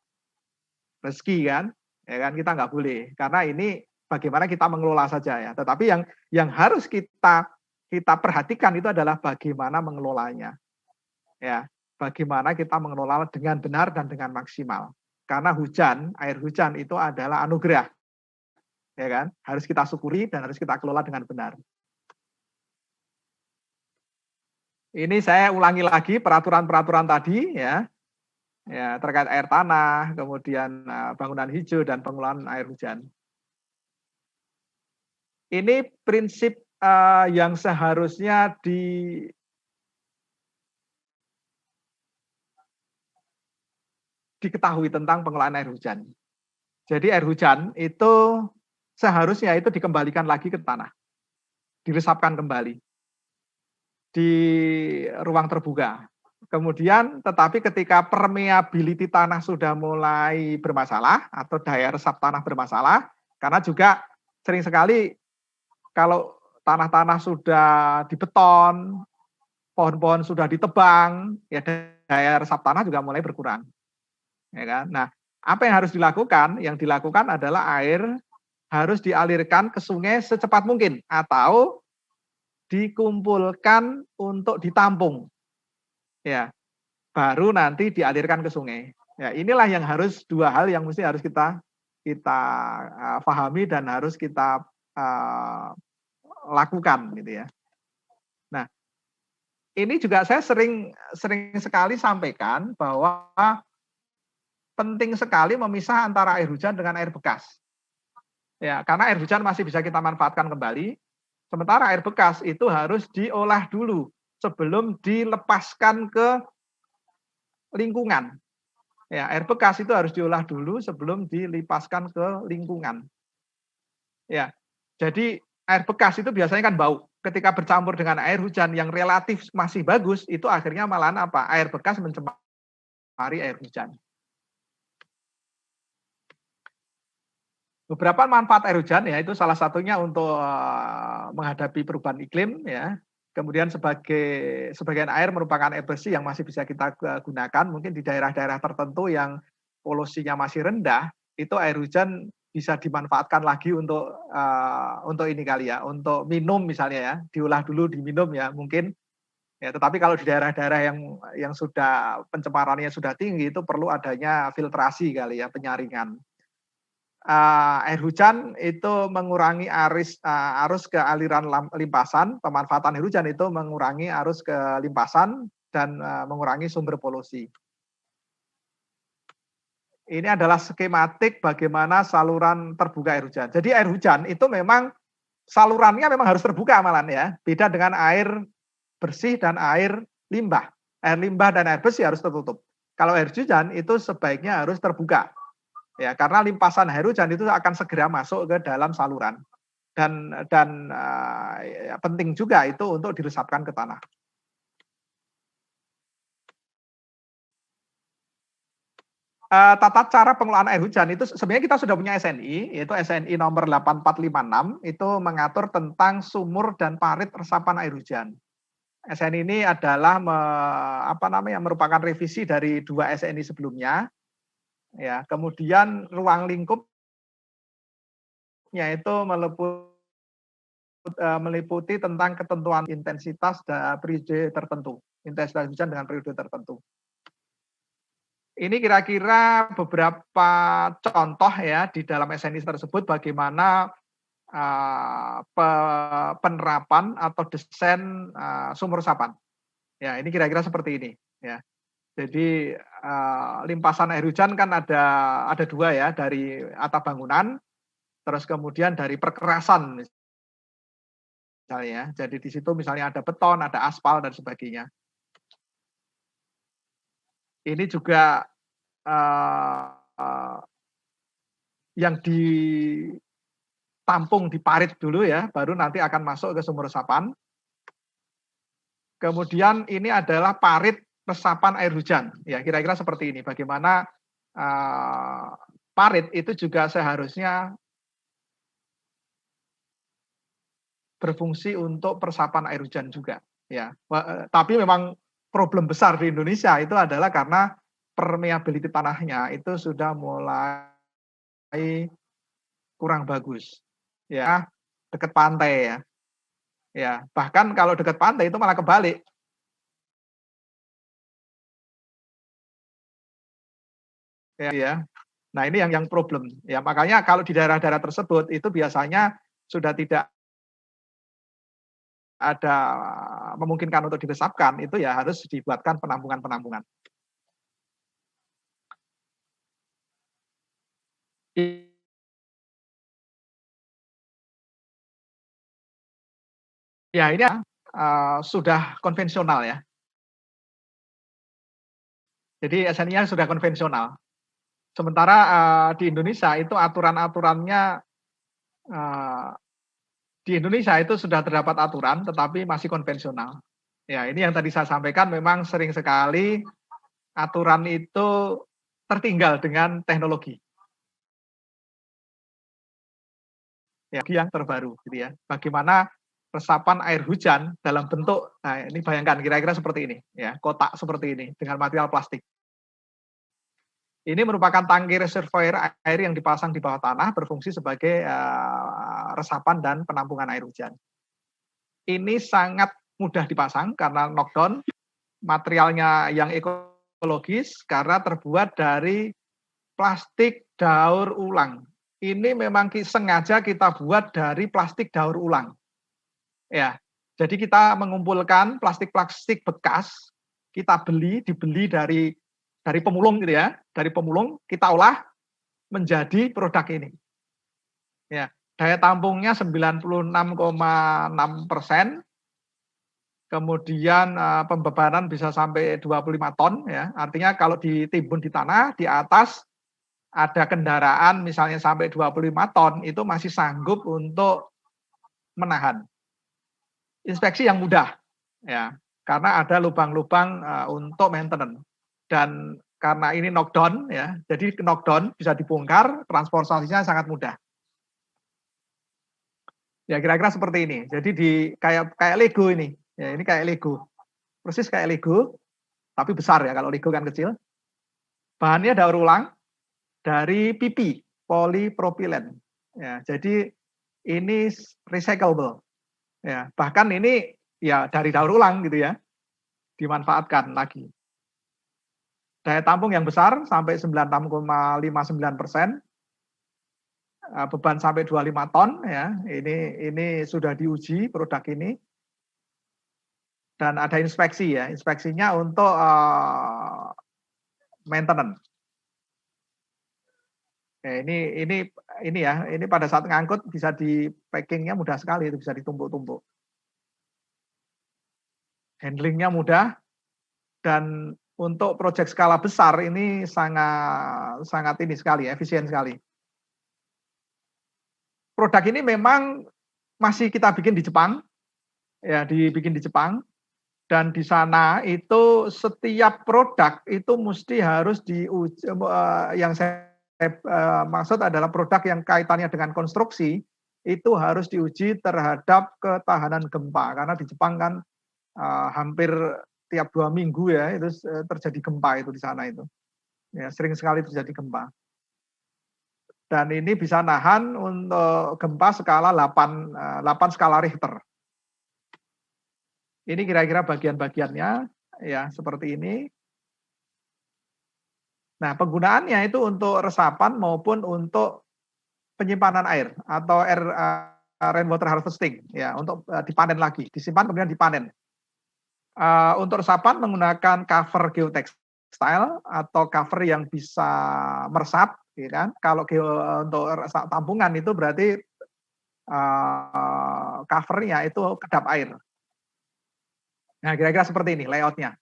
rezeki kan ya kan kita nggak boleh karena ini bagaimana kita mengelola saja ya tetapi yang harus kita perhatikan itu adalah bagaimana mengelolanya ya bagaimana kita mengelola dengan benar dan dengan maksimal. Karena air hujan itu adalah anugerah. Ya kan? Harus kita syukuri dan harus kita kelola dengan benar. Ini saya ulangi lagi peraturan-peraturan tadi ya. Ya, terkait air tanah, kemudian bangunan hijau dan pengelolaan air hujan. Ini prinsip yang seharusnya diketahui tentang pengelolaan air hujan. Jadi air hujan itu seharusnya itu dikembalikan lagi ke tanah, diresapkan kembali di ruang terbuka. Kemudian tetapi ketika permeability tanah sudah mulai bermasalah atau daya resap tanah bermasalah, karena juga sering sekali kalau tanah-tanah sudah dibeton, pohon-pohon sudah ditebang, ya daya resap tanah juga mulai berkurang. Ya kan? Nah, apa yang harus dilakukan? Yang dilakukan adalah air harus dialirkan ke sungai secepat mungkin atau dikumpulkan untuk ditampung. Ya, baru nanti dialirkan ke sungai. Ya, inilah yang harus dua hal yang mesti harus kita pahami dan harus kita lakukan gitu ya. Nah, ini juga saya sering sekali sampaikan bahwa penting sekali memisah antara air hujan dengan air bekas. Ya, karena air hujan masih bisa kita manfaatkan kembali, sementara air bekas itu harus diolah dulu sebelum dilepaskan ke lingkungan. Ya, air bekas itu harus diolah dulu sebelum dilepaskan ke lingkungan. Ya, jadi air bekas itu biasanya kan bau. Ketika bercampur dengan air hujan yang relatif masih bagus, itu akhirnya malahan apa? Air bekas mencemari air hujan. Beberapa manfaat air hujan ya itu salah satunya untuk menghadapi perubahan iklim ya. Kemudian sebagian air merupakan air bersih yang masih bisa kita gunakan. Mungkin di daerah-daerah tertentu yang polusinya masih rendah, itu air hujan bisa dimanfaatkan lagi untuk ini kali ya, untuk minum misalnya ya, diolah dulu diminum ya mungkin. Ya, tetapi kalau di daerah-daerah yang sudah pencemarannya sudah tinggi itu perlu adanya filtrasi kali ya, penyaringan. Air hujan itu mengurangi arus ke aliran limpasan, pemanfaatan air hujan itu mengurangi arus ke limpasan dan mengurangi sumber polusi. Ini adalah skematik bagaimana saluran terbuka air hujan. Jadi air hujan itu memang salurannya memang harus terbuka malah ya, beda dengan air bersih dan air limbah. Air limbah dan air bersih harus tertutup. Kalau air hujan itu sebaiknya harus terbuka. Ya, karena limpasan air hujan itu akan segera masuk ke dalam saluran dan penting juga itu untuk diresapkan ke tanah. Tata cara pengelolaan air hujan itu sebenarnya kita sudah punya SNI, yaitu SNI nomor 8456 itu mengatur tentang sumur dan parit resapan air hujan. SNI ini adalah merupakan revisi dari 2 SNI sebelumnya. Ya, kemudian ruang lingkupnya itu meliputi tentang ketentuan intensitas dan periode tertentu, intensitas hujan dengan periode tertentu. Ini kira-kira beberapa contoh ya di dalam SNI tersebut bagaimana penerapan atau desain sumur resapan. Ya, ini kira-kira seperti ini ya. Jadi limpasan air hujan kan ada 2 ya, dari atap bangunan, terus kemudian dari perkerasan misalnya. Jadi di situ misalnya ada beton, ada aspal dan sebagainya. Ini juga yang ditampung di parit dulu ya, baru nanti akan masuk ke sumur resapan. Kemudian ini adalah parit resapan air hujan. Ya, kira-kira seperti ini. Bagaimana parit itu juga seharusnya berfungsi untuk peresapan air hujan juga. Ya, tapi memang problem besar di Indonesia itu adalah karena permeability tanahnya itu sudah mulai kurang bagus. Ya, dekat pantai ya. Ya, bahkan kalau dekat pantai itu malah kebalik. Ya. Nah, ini yang problem. Ya, makanya kalau di daerah-daerah tersebut itu biasanya sudah tidak ada memungkinkan untuk diresapkan, itu ya harus dibuatkan penampungan-penampungan. Ya ini sudah konvensional ya. Jadi SNI-nya sudah konvensional. Sementara di Indonesia itu aturan-aturannya di Indonesia itu sudah terdapat aturan, tetapi masih konvensional. Ya, ini yang tadi saya sampaikan memang sering sekali aturan itu tertinggal dengan teknologi. Ya, yang terbaru gitu ya. Bagaimana resapan air hujan dalam bentuk, nah ini bayangkan kira-kira seperti ini ya, kotak seperti ini dengan material plastik. Ini merupakan tangki reservoir air yang dipasang di bawah tanah berfungsi sebagai resapan dan penampungan air hujan. Ini sangat mudah dipasang karena knockdown, materialnya yang ekologis karena terbuat dari plastik daur ulang. Ini memang sengaja kita buat dari plastik daur ulang. Ya, jadi kita mengumpulkan plastik-plastik bekas, kita dibeli dari pemulung gitu ya, dari pemulung kita olah menjadi produk ini. Ya, daya tampungnya 96,6%. Kemudian pembebanan bisa sampai 25 ton ya. Artinya kalau ditimbun di tanah di atas ada kendaraan misalnya sampai 25 ton itu masih sanggup untuk menahan. Inspeksi yang mudah ya, karena ada lubang-lubang untuk maintenance. Dan karena ini knockdown ya, jadi knockdown bisa dibongkar, transportasinya sangat mudah. Ya kira-kira seperti ini. Jadi kayak Lego ini. Ya ini kayak Lego. Persis kayak Lego, tapi besar ya, kalau Lego kan kecil. Bahannya daur ulang dari PP, polipropilen. Ya, jadi ini recyclable. Ya, bahkan ini ya dari daur ulang gitu ya, dimanfaatkan lagi. Daya tampung yang besar sampai 96,59%, beban sampai 25 ton ya. Ini sudah diuji produk ini. Dan ada inspeksi ya, inspeksinya untuk maintenance. Ya, ini ya, ini pada saat ngangkut bisa di packingnya mudah sekali, itu bisa ditumpuk-tumpuk. Handlingnya mudah dan untuk proyek skala besar ini sangat ini sekali, efisien sekali. Produk ini memang masih kita bikin di Jepang, ya dibikin di Jepang. Dan di sana itu setiap produk itu mesti harus diuji, yang saya maksud adalah produk yang kaitannya dengan konstruksi itu harus diuji terhadap ketahanan gempa karena di Jepang kan hampir tiap 2 minggu ya itu terjadi gempa itu di sana itu. Ya, sering sekali terjadi gempa. Dan ini bisa nahan untuk gempa skala 8 skala Richter. Ini kira-kira bagian-bagiannya ya seperti ini. Nah, penggunaannya itu untuk resapan maupun untuk penyimpanan air atau rainwater harvesting ya, untuk dipanen lagi, disimpan kemudian dipanen. Untuk resapan menggunakan cover geotextile atau cover yang bisa meresap, ya kan? Kalau untuk tampungan itu berarti covernya itu kedap air. Nah, kira-kira seperti ini layoutnya.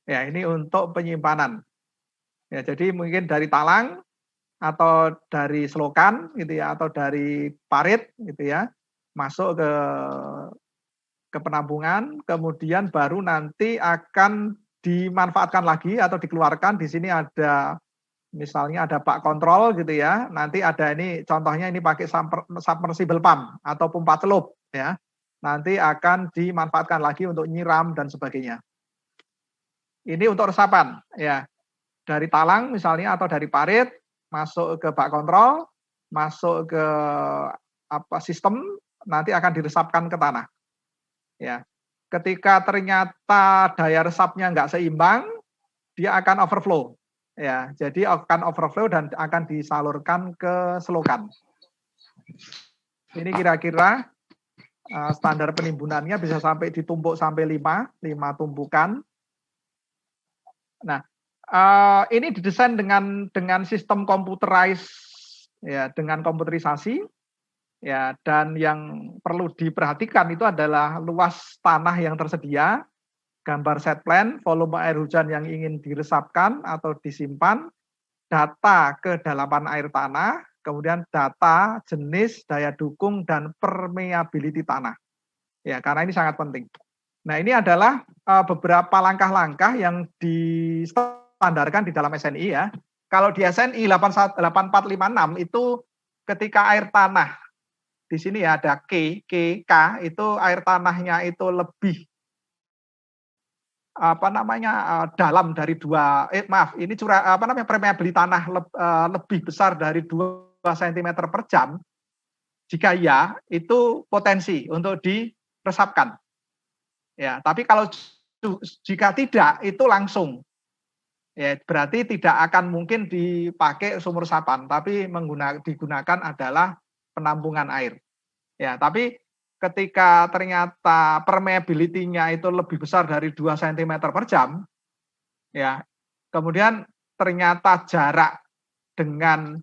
Ya, ini untuk penyimpanan. Ya, jadi mungkin dari talang atau dari selokan gitu ya, atau dari parit gitu ya, masuk ke penampungan, kemudian baru nanti akan dimanfaatkan lagi atau dikeluarkan. Di sini ada misalnya ada bak kontrol gitu ya. Nanti ada ini contohnya ini pakai submersible pump atau pompa celup ya. Nanti akan dimanfaatkan lagi untuk nyiram dan sebagainya. Ini untuk resapan ya. Dari talang misalnya atau dari parit masuk ke bak kontrol, masuk ke sistem, nanti akan diresapkan ke tanah. Ya. Ketika ternyata daya resapnya nggak seimbang, dia akan overflow. Ya, jadi akan overflow dan akan disalurkan ke selokan. Ini kira-kira standar penimbunannya bisa sampai ditumpuk sampai 5 tumpukan. Nah, ini didesain dengan sistem computerized ya, dengan komputerisasi Ya, dan yang perlu diperhatikan itu adalah luas tanah yang tersedia, gambar set plan, volume air hujan yang ingin diresapkan atau disimpan, data kedalaman air tanah, kemudian data jenis, daya dukung, dan permeability tanah. Ya, karena ini sangat penting. Nah, ini adalah beberapa langkah-langkah yang distandarkan di dalam SNI ya. Kalau di SNI 8456 itu ketika air tanah di sini ya ada K, itu air tanahnya itu lebih dalam dari ini permeability tanah lebih besar dari 2 cm per jam. Jika ya, itu potensi untuk diresapkan. Ya, tapi kalau jika tidak, itu langsung. Ya, berarti tidak akan mungkin dipakai sumur resapan, tapi digunakan adalah penampungan air. Ya, tapi ketika ternyata permeability-nya itu lebih besar dari 2 cm per jam, ya, kemudian ternyata jarak dengan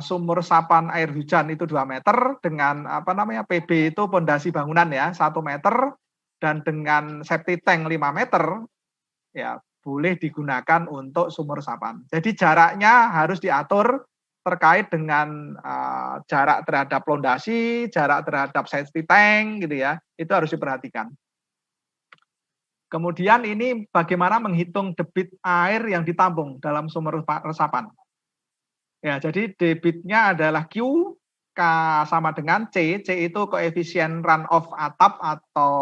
sumur resapan air hujan itu 2 meter, dengan PB itu pondasi bangunan ya 1 meter, dan dengan septic tank 5 meter, ya boleh digunakan untuk sumur resapan. Jadi jaraknya harus diatur terkait dengan jarak terhadap pondasi, jarak terhadap septic tank gitu ya, itu harus diperhatikan. Kemudian ini bagaimana menghitung debit air yang ditampung dalam sumur resapan. Ya, jadi debitnya adalah Q, K sama dengan C itu koefisien runoff atap atau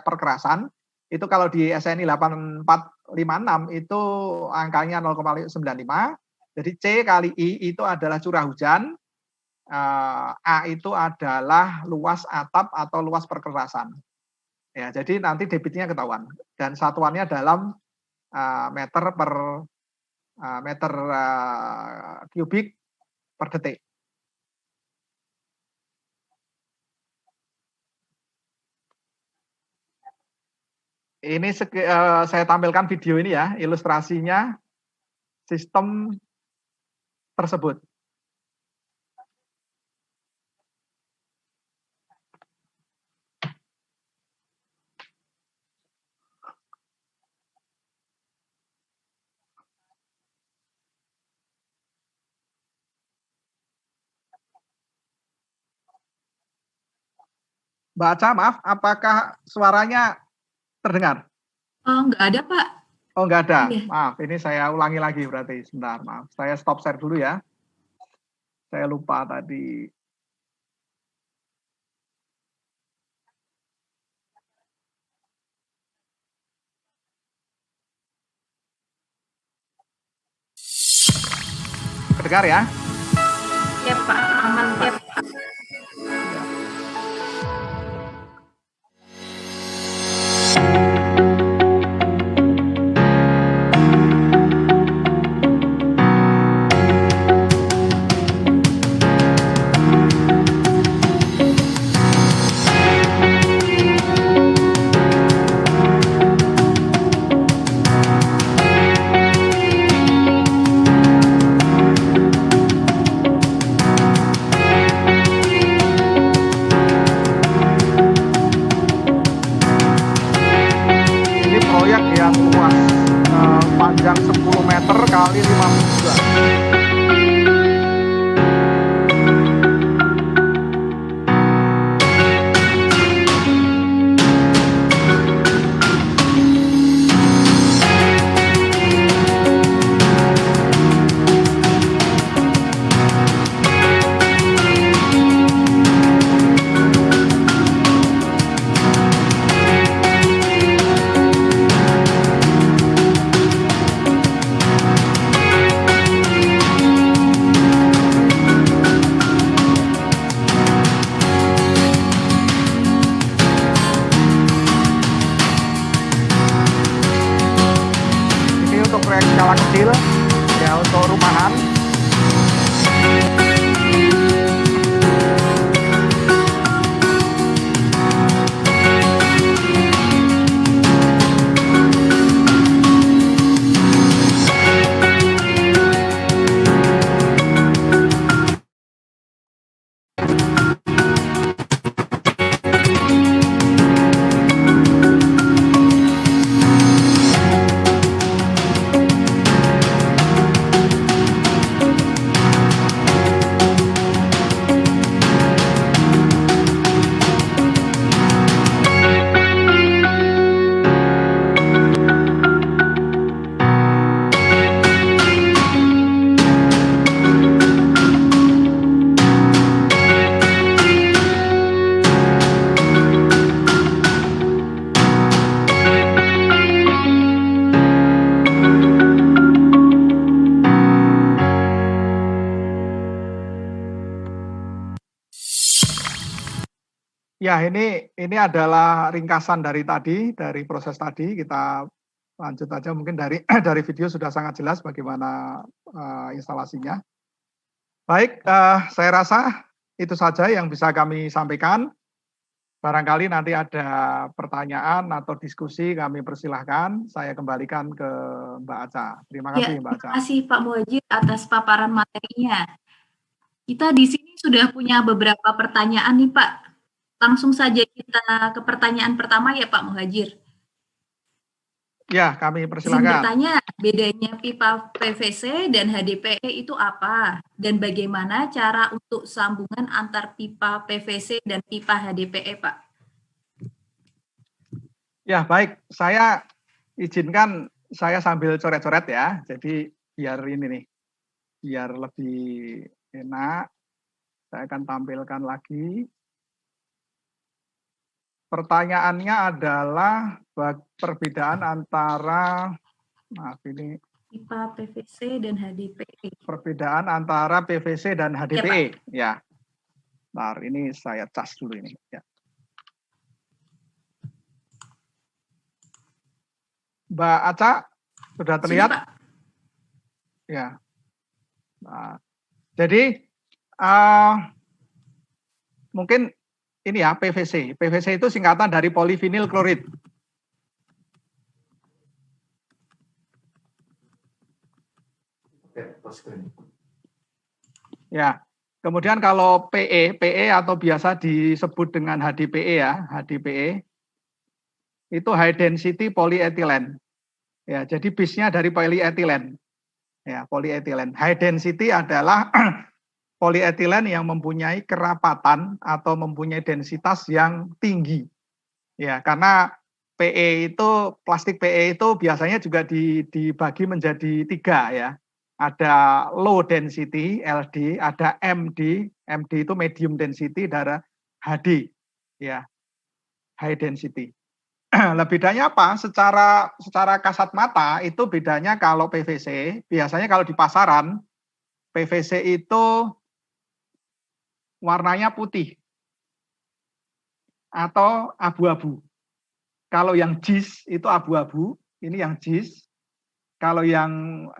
perkerasan. Itu kalau di SNI 8456 itu angkanya 0,95. Jadi C kali I itu adalah curah hujan, A itu adalah luas atap atau luas perkerasan. Ya, jadi nanti debitnya ketahuan. Dan satuannya dalam meter per meter kubik per detik. Ini saya tampilkan video ini ya, ilustrasinya sistem tersebut. Mbak Aca, maaf, apakah suaranya terdengar? Oh, nggak ada, Pak. Oh, nggak ada. Iya. Maaf, ini saya ulangi lagi berarti. Sebentar, maaf. Saya stop share dulu ya. Saya lupa tadi. Terdengar ya? Ya, Pak. Aman, ya, Pak. Panjang 10 meter kali 52. Skala kecil ya untuk rumahan. Ya, ini adalah ringkasan dari tadi, dari proses tadi. Kita lanjut aja mungkin dari dari video sudah sangat jelas bagaimana instalasinya. Baik, saya rasa itu saja yang bisa kami sampaikan. Barangkali nanti ada pertanyaan atau diskusi kami persilahkan. Saya kembalikan ke Mbak Aca. Terima kasih Mbak Aca. Terima kasih Pak Muhajir atas paparan materinya. Kita di sini sudah punya beberapa pertanyaan nih Pak. Langsung saja kita ke pertanyaan pertama ya Pak Muhajir. Ya, kami Izin persilahkan. bertanya, bedanya pipa PVC dan HDPE itu apa? Dan bagaimana cara untuk sambungan antar pipa PVC dan pipa HDPE, Pak? Ya, baik. Saya izinkan saya sambil coret-coret ya. Jadi biar ini nih, biar lebih enak. Saya akan tampilkan lagi. Pertanyaannya adalah perbedaan antara, maaf ini, pipa PVC dan HDPE. Perbedaan antara PVC dan HDPE. Ya. Nah, ini saya cas dulu ini. Ya. Mbak Aca, sudah terlihat? Sudah, Pak. Ya. Nah, jadi mungkin ini ya PVC. PVC itu singkatan dari polyvinyl klorid. Ya. Kemudian kalau PE atau biasa disebut dengan HDPE ya, HDPE itu high density polyethylene. Ya, jadi bisnya dari polyethylene. Ya, polyethylene. High density adalah polyethylene yang mempunyai kerapatan atau mempunyai densitas yang tinggi. Ya, karena PE itu, plastik PE itu biasanya juga dibagi menjadi 3 ya. Ada low density LD, ada MD, MD itu medium density, dan HD ya, high density. Lah bedanya apa? Secara kasat mata itu bedanya kalau PVC, biasanya kalau di pasaran PVC itu warnanya putih atau abu-abu. Kalau yang JIS itu abu-abu, ini yang JIS. Kalau yang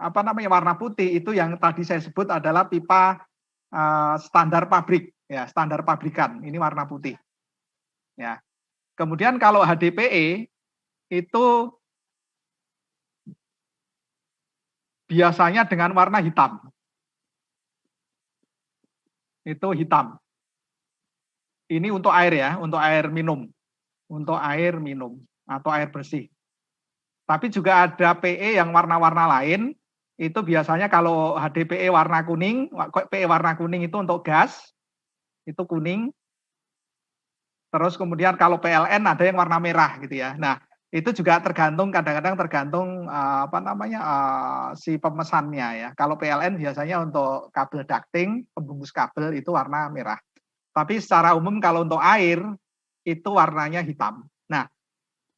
apa namanya warna putih itu yang tadi saya sebut adalah pipa standar pabrik, ya, standar pabrikan. Ini warna putih. Ya. Kemudian kalau HDPE itu biasanya dengan warna hitam. Itu hitam. Ini untuk air ya, untuk air minum. Untuk air minum atau air bersih. Tapi juga ada PE yang warna-warna lain. Itu biasanya kalau HDPE warna kuning, PE warna kuning itu untuk gas. Itu kuning. Terus kemudian kalau PLN ada yang warna merah gitu ya. Nah, itu juga tergantung, kadang-kadang tergantung apa namanya si pemesannya ya. Kalau PLN biasanya untuk kabel ducting, pembungkus kabel itu warna merah. Tapi secara umum kalau untuk air itu warnanya hitam. Nah,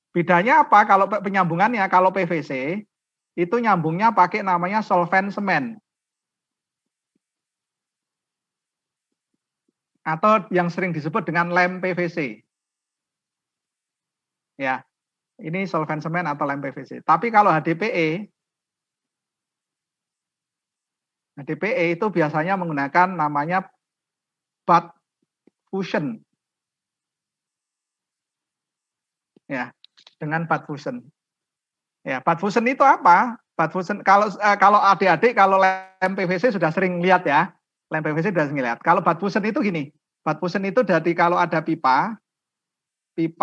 bedanya apa kalau penyambungannya? Kalau PVC itu nyambungnya pakai namanya solvent semen. Atau yang sering disebut dengan lem PVC. Ya. Ini solvent semen atau lem PVC. Tapi kalau HDPE itu biasanya menggunakan namanya butt fusion. Ya, dengan butt fusion. Ya, butt fusion itu apa? Butt fusion kalau adik-adik kalau lem PVC sudah sering lihat ya. Lem PVC sudah sering lihat. Kalau butt fusion itu gini. Butt fusion itu dari kalau ada pipa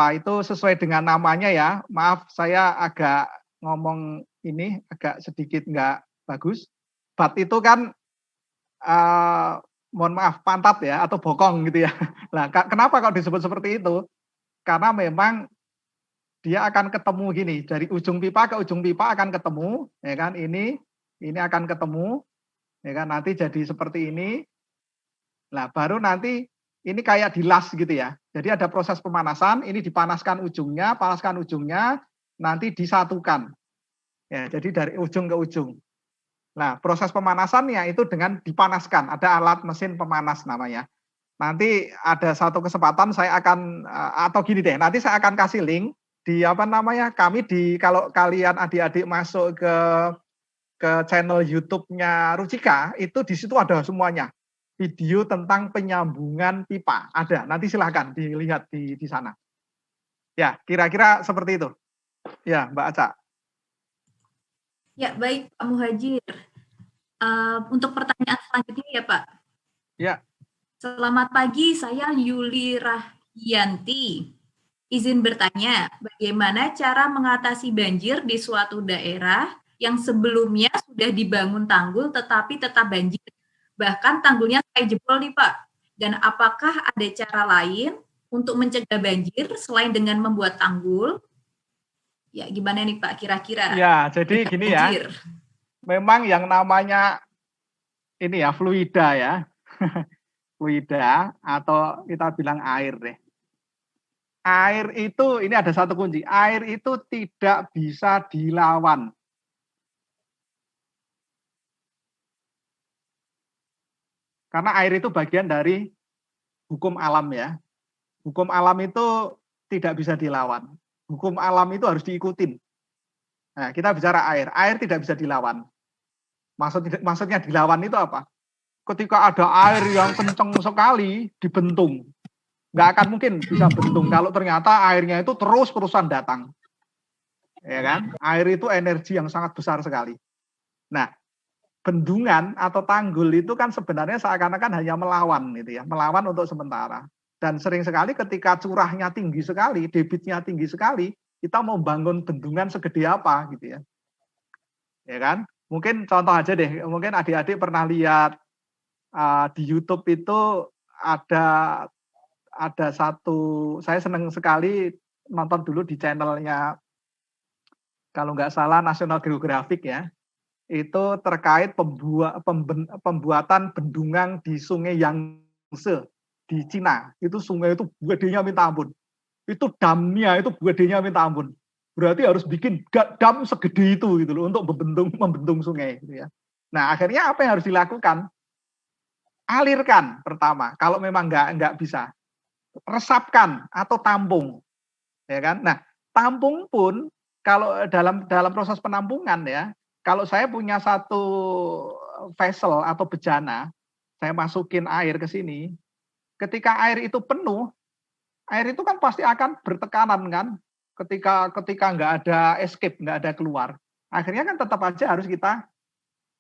itu sesuai dengan namanya ya. Maaf saya agak ngomong ini agak sedikit nggak bagus. Butt itu kan mohon maaf pantat ya atau bokong gitu ya. Nah, kenapa kalau disebut seperti itu? Karena memang dia akan ketemu gini, dari ujung pipa ke ujung pipa akan ketemu, ya kan? Ini akan ketemu, ya kan? Nanti jadi seperti ini. Nah, baru nanti ini kayak dilas gitu ya. Jadi ada proses pemanasan, ini dipanaskan ujungnya, nanti disatukan. Ya, jadi dari ujung ke ujung. Nah, proses pemanasannya itu dengan dipanaskan. Ada alat mesin pemanas namanya. Nanti ada satu kesempatan saya akan atau gini deh, nanti saya akan kasih link di apa namanya, kami di kalau kalian adik-adik masuk ke channel YouTube-nya Rucika, itu di situ ada semuanya. Video tentang penyambungan pipa, ada. Nanti silahkan dilihat di sana. Ya, kira-kira seperti itu. Ya, Mbak Aca. Ya, baik Pak Muhajir. Untuk pertanyaan selanjutnya ya Pak. Ya. Selamat pagi, saya Yuli Rahyanti. Izin bertanya, bagaimana cara mengatasi banjir di suatu daerah yang sebelumnya sudah dibangun tanggul tetapi tetap banjir? Bahkan tanggulnya sampai jebol nih Pak. Dan apakah ada cara lain untuk mencegah banjir selain dengan membuat tanggul? Ya, gimana nih Pak kira-kira? Ya, jadi gini banjir. Ya. Memang yang namanya ini ya fluida ya. Fluida atau kita bilang air deh. Air itu, ini ada satu kunci, air itu tidak bisa dilawan. Karena air itu bagian dari hukum alam ya. Hukum alam itu tidak bisa dilawan. Hukum alam itu harus diikutin. Nah, kita bicara air tidak bisa dilawan. Maksudnya dilawan itu apa? Ketika ada air yang kenceng sekali, dibentung. Nggak akan mungkin bisa bentung kalau ternyata airnya itu terus-terusan datang. Ya kan? Air itu energi yang sangat besar sekali. Nah, bendungan atau tanggul itu kan sebenarnya seakan-akan hanya melawan gitu ya, melawan untuk sementara. Dan sering sekali ketika curahnya tinggi sekali, debitnya tinggi sekali, kita mau bangun bendungan segede apa gitu ya. Ya kan? Mungkin contoh aja deh, mungkin adik-adik pernah lihat di YouTube itu ada satu, saya senang sekali nonton dulu di channelnya, kalau nggak salah National Geographic ya, itu terkait pembuatan bendungan di Sungai Yangtze di Cina. Itu sungai itu gedenya minta ampun. Itu damnya itu gedenya minta ampun. Berarti harus bikin dam segede itu gitu loh untuk membendung sungai gitu ya. Nah, akhirnya apa yang harus dilakukan? Alirkan pertama, kalau memang nggak bisa. Resapkan atau tampung. Ya kan? Nah, tampung pun kalau dalam proses penampungan ya, kalau saya punya satu vessel atau bejana, saya masukin air ke sini, ketika air itu penuh, air itu kan pasti akan bertekanan kan, ketika nggak ada escape, nggak ada keluar. Akhirnya kan tetap aja harus kita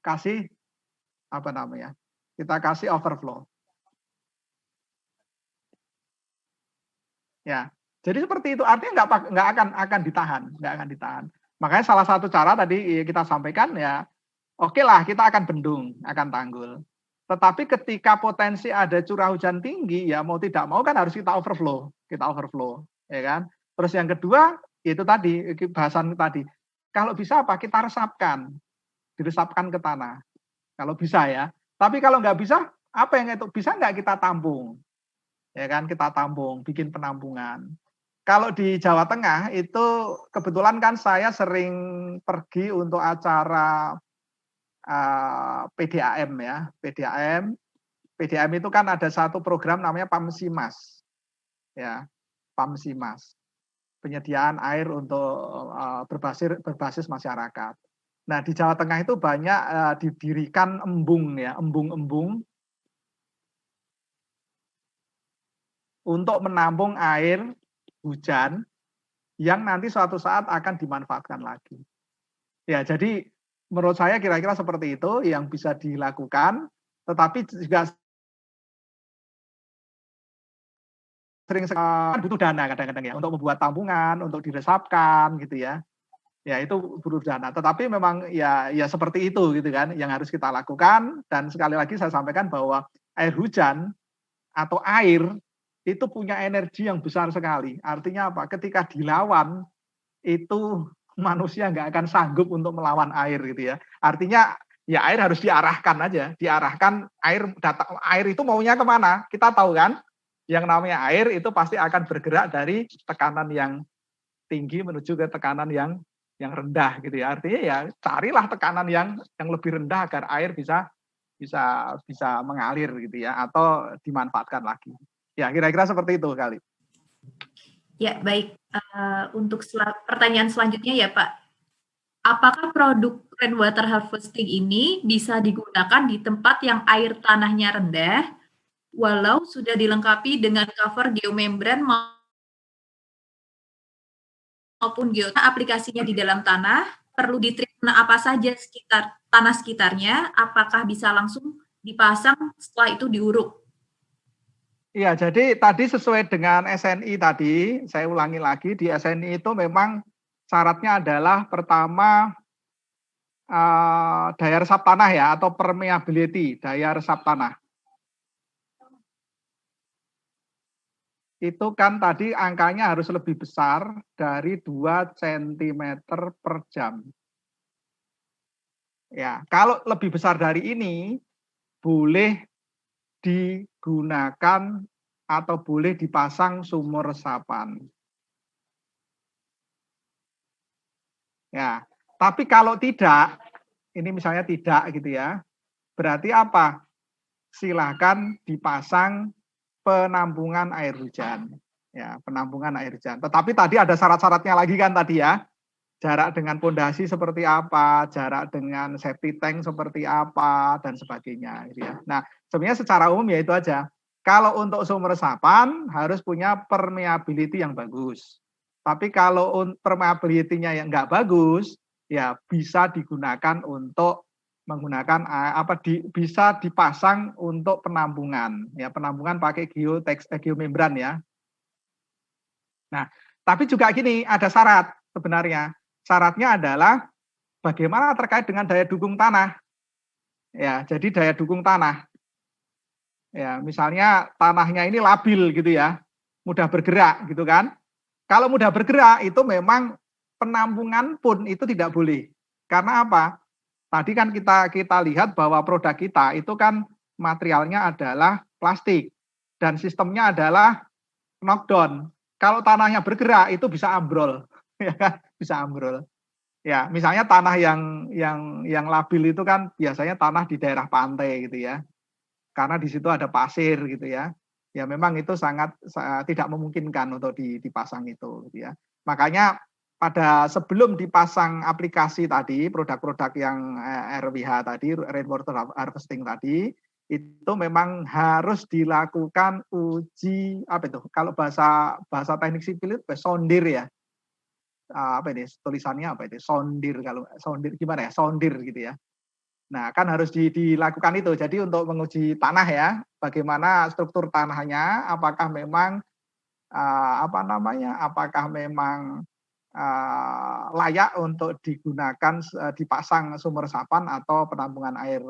kasih kita kasih overflow. Ya, jadi seperti itu. Artinya nggak akan ditahan. Makanya salah satu cara tadi kita sampaikan ya, oke lah kita akan bendung, akan tanggul. Tetapi ketika potensi ada curah hujan tinggi, ya mau tidak mau kan harus kita overflow, ya kan. Terus yang kedua itu tadi bahasan tadi, kalau bisa apa? Kita diresapkan ke tanah. Kalau bisa ya. Tapi kalau nggak bisa, apa yang itu bisa nggak kita tampung? Ya kan, kita tampung, bikin penampungan. Kalau di Jawa Tengah itu kebetulan kan saya sering pergi untuk acara PDAM ya. PDAM itu kan ada satu program namanya PAMSIMAS. Ya, PAMSIMAS. Penyediaan air untuk berbasis masyarakat. Nah, di Jawa Tengah itu banyak didirikan embung-embung untuk menampung air hujan yang nanti suatu saat akan dimanfaatkan lagi. Ya, jadi menurut saya kira-kira seperti itu yang bisa dilakukan, tetapi juga sering butuh dana kadang-kadang ya untuk membuat tampungan, untuk diresapkan gitu ya. Ya itu butuh dana. Tetapi memang ya seperti itu gitu kan yang harus kita lakukan. Dan sekali lagi saya sampaikan bahwa air hujan atau air itu punya energi yang besar sekali. Artinya apa? Ketika dilawan itu manusia nggak akan sanggup untuk melawan air gitu ya. Artinya ya air harus diarahkan aja, air itu maunya kemana? Kita tahu kan, yang namanya air itu pasti akan bergerak dari tekanan yang tinggi menuju ke tekanan yang rendah gitu ya. Artinya ya carilah tekanan yang lebih rendah agar air bisa bisa mengalir gitu ya, atau dimanfaatkan lagi. Ya, kira-kira seperti itu kali. Ya, baik. Untuk pertanyaan selanjutnya ya, Pak. Apakah produk rainwater harvesting ini bisa digunakan di tempat yang air tanahnya rendah, walau sudah dilengkapi dengan cover geomembran maupun aplikasinya di dalam tanah, perlu ditreatment apa saja tanah sekitarnya, apakah bisa langsung dipasang setelah itu diuruk? Iya, jadi tadi sesuai dengan SNI tadi, saya ulangi lagi, di SNI itu memang syaratnya adalah pertama daya resap tanah ya, atau permeability, daya resap tanah. Itu kan tadi angkanya harus lebih besar dari 2 cm per jam. Ya, kalau lebih besar dari ini, boleh digunakan atau boleh dipasang sumur resapan. Ya, tapi kalau tidak, ini misalnya tidak gitu ya, berarti apa? Silakan dipasang penampungan air hujan. Ya, penampungan air hujan. Tetapi tadi ada syarat-syaratnya lagi kan tadi ya. Jarak dengan pondasi seperti apa, jarak dengan safety tank seperti apa, dan sebagainya. Gitu ya. Nah, sebenarnya secara umum ya itu aja. Kalau untuk sumur resapan harus punya permeability yang bagus. Tapi kalau permeability-nya yang nggak bagus, ya bisa digunakan untuk menggunakan bisa dipasang untuk penampungan. Ya, penampungan pakai geomembran ya. Nah, tapi juga gini, ada syarat sebenarnya. Syaratnya adalah bagaimana terkait dengan daya dukung tanah. Ya, jadi daya dukung tanah. Ya, misalnya tanahnya ini labil gitu ya, mudah bergerak gitu kan. Kalau mudah bergerak itu memang penampungan pun itu tidak boleh. Karena apa? Tadi kan kita lihat bahwa produk kita itu kan materialnya adalah plastik dan sistemnya adalah knockdown. Kalau tanahnya bergerak itu bisa ambrol, ya kan? Bisa ambrol. Ya, misalnya tanah yang labil itu kan biasanya tanah di daerah pantai gitu ya. Karena di situ ada pasir gitu ya. Ya memang itu sangat tidak memungkinkan untuk dipasang itu gitu ya. Makanya pada sebelum dipasang aplikasi tadi, produk-produk yang RWH tadi, rainwater harvesting tadi, itu memang harus dilakukan uji apa itu? Kalau bahasa teknik sipil itu sondir ya. Apa ini tulisannya apa itu? Sondir, kalau sondir gimana ya? Sondir gitu ya. Nah, kan harus dilakukan itu. Jadi untuk menguji tanah ya, bagaimana struktur tanahnya, apakah memang apakah memang layak untuk digunakan dipasang sumur resapan atau penampungan air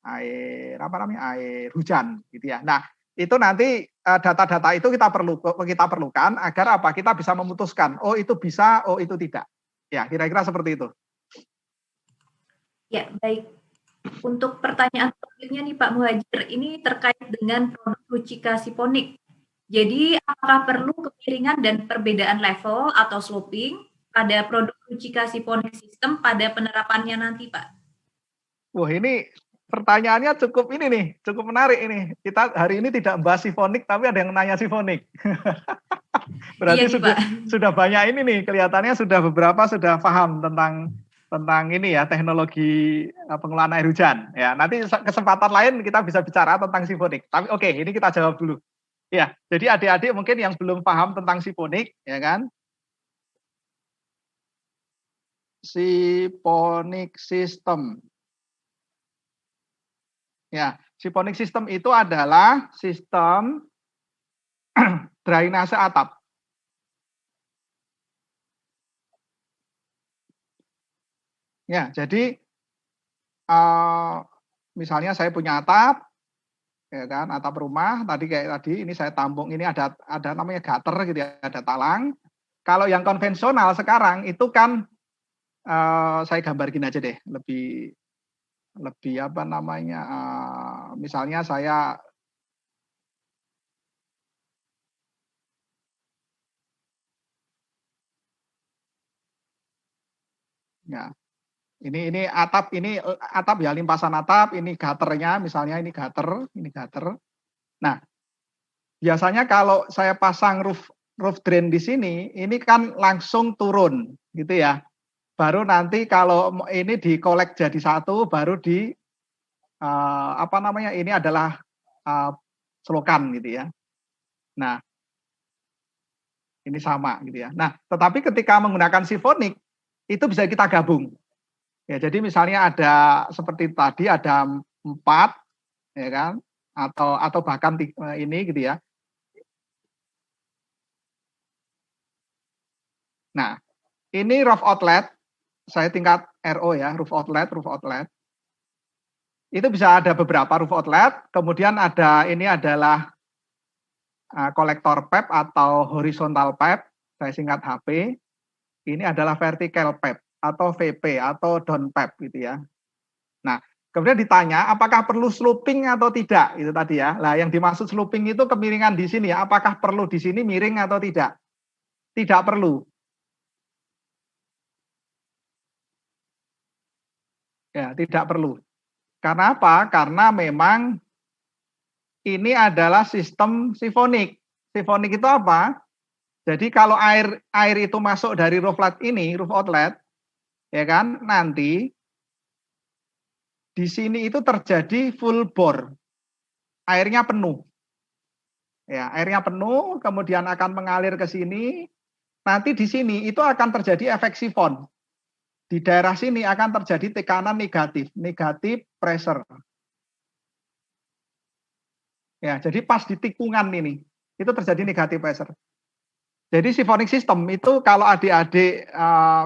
air hujan gitu ya. Nah, itu nanti data-data itu kita perlukan agar apa? Kita bisa memutuskan, oh itu bisa, oh itu tidak. Ya, kira-kira seperti itu. Ya, baik. Untuk pertanyaan selanjutnya nih Pak Muhajir, ini terkait dengan produk rucikasiponik. Jadi, apakah perlu kemiringan dan perbedaan level atau sloping pada produk rucikasiponik sistem pada penerapannya nanti, Pak? Wah, ini pertanyaannya cukup ini nih, cukup menarik ini. Kita hari ini tidak membahas sifonik, tapi ada yang nanya sifonik. Berarti Iya nih, Pak. sudah banyak ini nih, kelihatannya sudah beberapa sudah paham tentang ini ya, teknologi pengelolaan air hujan. Ya, nanti kesempatan lain kita bisa bicara tentang sifonik. Tapi oke, ini kita jawab dulu. Ya, jadi adik-adik mungkin yang belum paham tentang sifonik, ya kan? Sifonik system. Ya, sifonik system itu adalah sistem drainase atap. Ya, jadi misalnya saya punya atap, ya kan, atap rumah. Tadi ini saya tampung, ini ada namanya gutter gitu ya, ada talang. Kalau yang konvensional sekarang itu kan saya gambar gini aja deh, lebih apa namanya? Misalnya saya ya Ini atap ya, limpasan atap, ini gutter-nya, misalnya ini gutter. Nah, biasanya kalau saya pasang roof drain di sini, ini kan langsung turun, gitu ya. Baru nanti kalau ini dikolek jadi satu, baru ini adalah selokan gitu ya. Nah, ini sama gitu ya. Nah, tetapi ketika menggunakan sifonik, itu bisa kita gabung. Ya, jadi misalnya ada seperti tadi ada 4, ya kan, atau bahkan ini gitu ya. Nah, ini roof outlet, saya tingkat RO ya, roof outlet. Itu bisa ada beberapa roof outlet, kemudian ini adalah kolektor pipe atau horizontal pipe, saya singkat HP. Ini adalah vertical pipe atau VP atau down pipe gitu ya. Nah, kemudian ditanya apakah perlu sloping atau tidak, itu tadi ya. Lah yang dimaksud sloping itu kemiringan di sini ya, apakah perlu di sini miring atau tidak? Tidak perlu. Ya, tidak perlu. Karena apa? Karena memang ini adalah sistem sifonik. Sifonik itu apa? Jadi kalau air itu masuk dari roof outlet, ya kan, nanti di sini itu terjadi full bore, airnya penuh. Ya, airnya penuh, kemudian akan mengalir ke sini. Nanti di sini itu akan terjadi efek sifon. Di daerah sini akan terjadi tekanan negatif pressure. Ya, jadi pas di tikungan ini, itu terjadi negatif pressure. Jadi siphonic system itu kalau adik-adik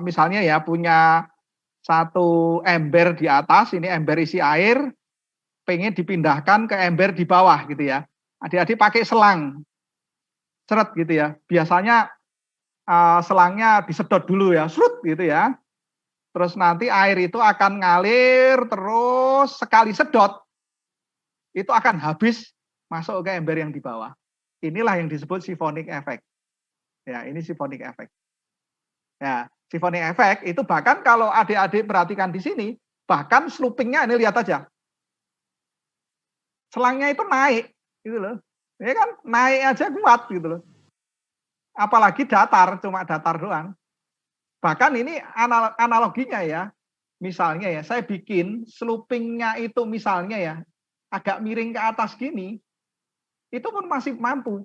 misalnya ya punya satu ember di atas, ini ember isi air, pengen dipindahkan ke ember di bawah gitu ya. Adik-adik pakai selang, seret gitu ya. Biasanya selangnya disedot dulu ya, serut gitu ya. Terus nanti air itu akan ngalir terus sekali sedot, itu akan habis masuk ke ember yang di bawah. Inilah yang disebut siphonic effect. Ya, ini siphonic effect. Ya, siphonic effect itu bahkan kalau adik-adik perhatikan di sini, bahkan sloopingnya ini lihat aja. Selangnya itu naik, gitu loh. Ya kan, naik aja kuat gitu loh. Apalagi datar, cuma datar doang. Bahkan ini analoginya ya, misalnya ya, saya bikin sloopingnya itu misalnya ya, agak miring ke atas gini, itu pun masih mampu.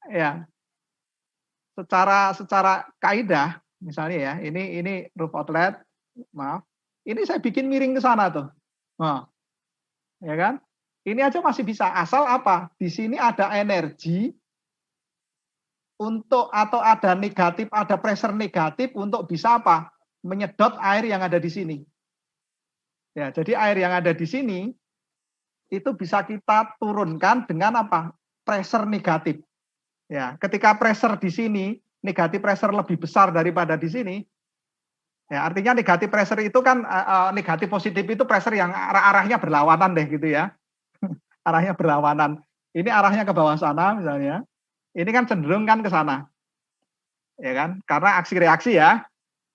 Ya, secara kaidah misalnya ya, ini roof outlet, maaf, ini saya bikin miring ke sana tuh, ya kan? Ini aja masih bisa, asal apa? Di sini ada energi untuk atau ada pressure negatif untuk bisa apa? Menyedot air yang ada di sini. Ya, jadi air yang ada di sini itu bisa kita turunkan dengan apa? Pressure negatif. Ya, ketika pressure di sini, negatif pressure lebih besar daripada di sini, ya artinya negatif pressure itu kan negatif positif itu pressure yang arahnya berlawanan deh gitu ya. Arahnya berlawanan. Ini arahnya ke bawah sana misalnya. Ini kan cenderung kan ke sana. Ya kan? Karena aksi reaksi ya.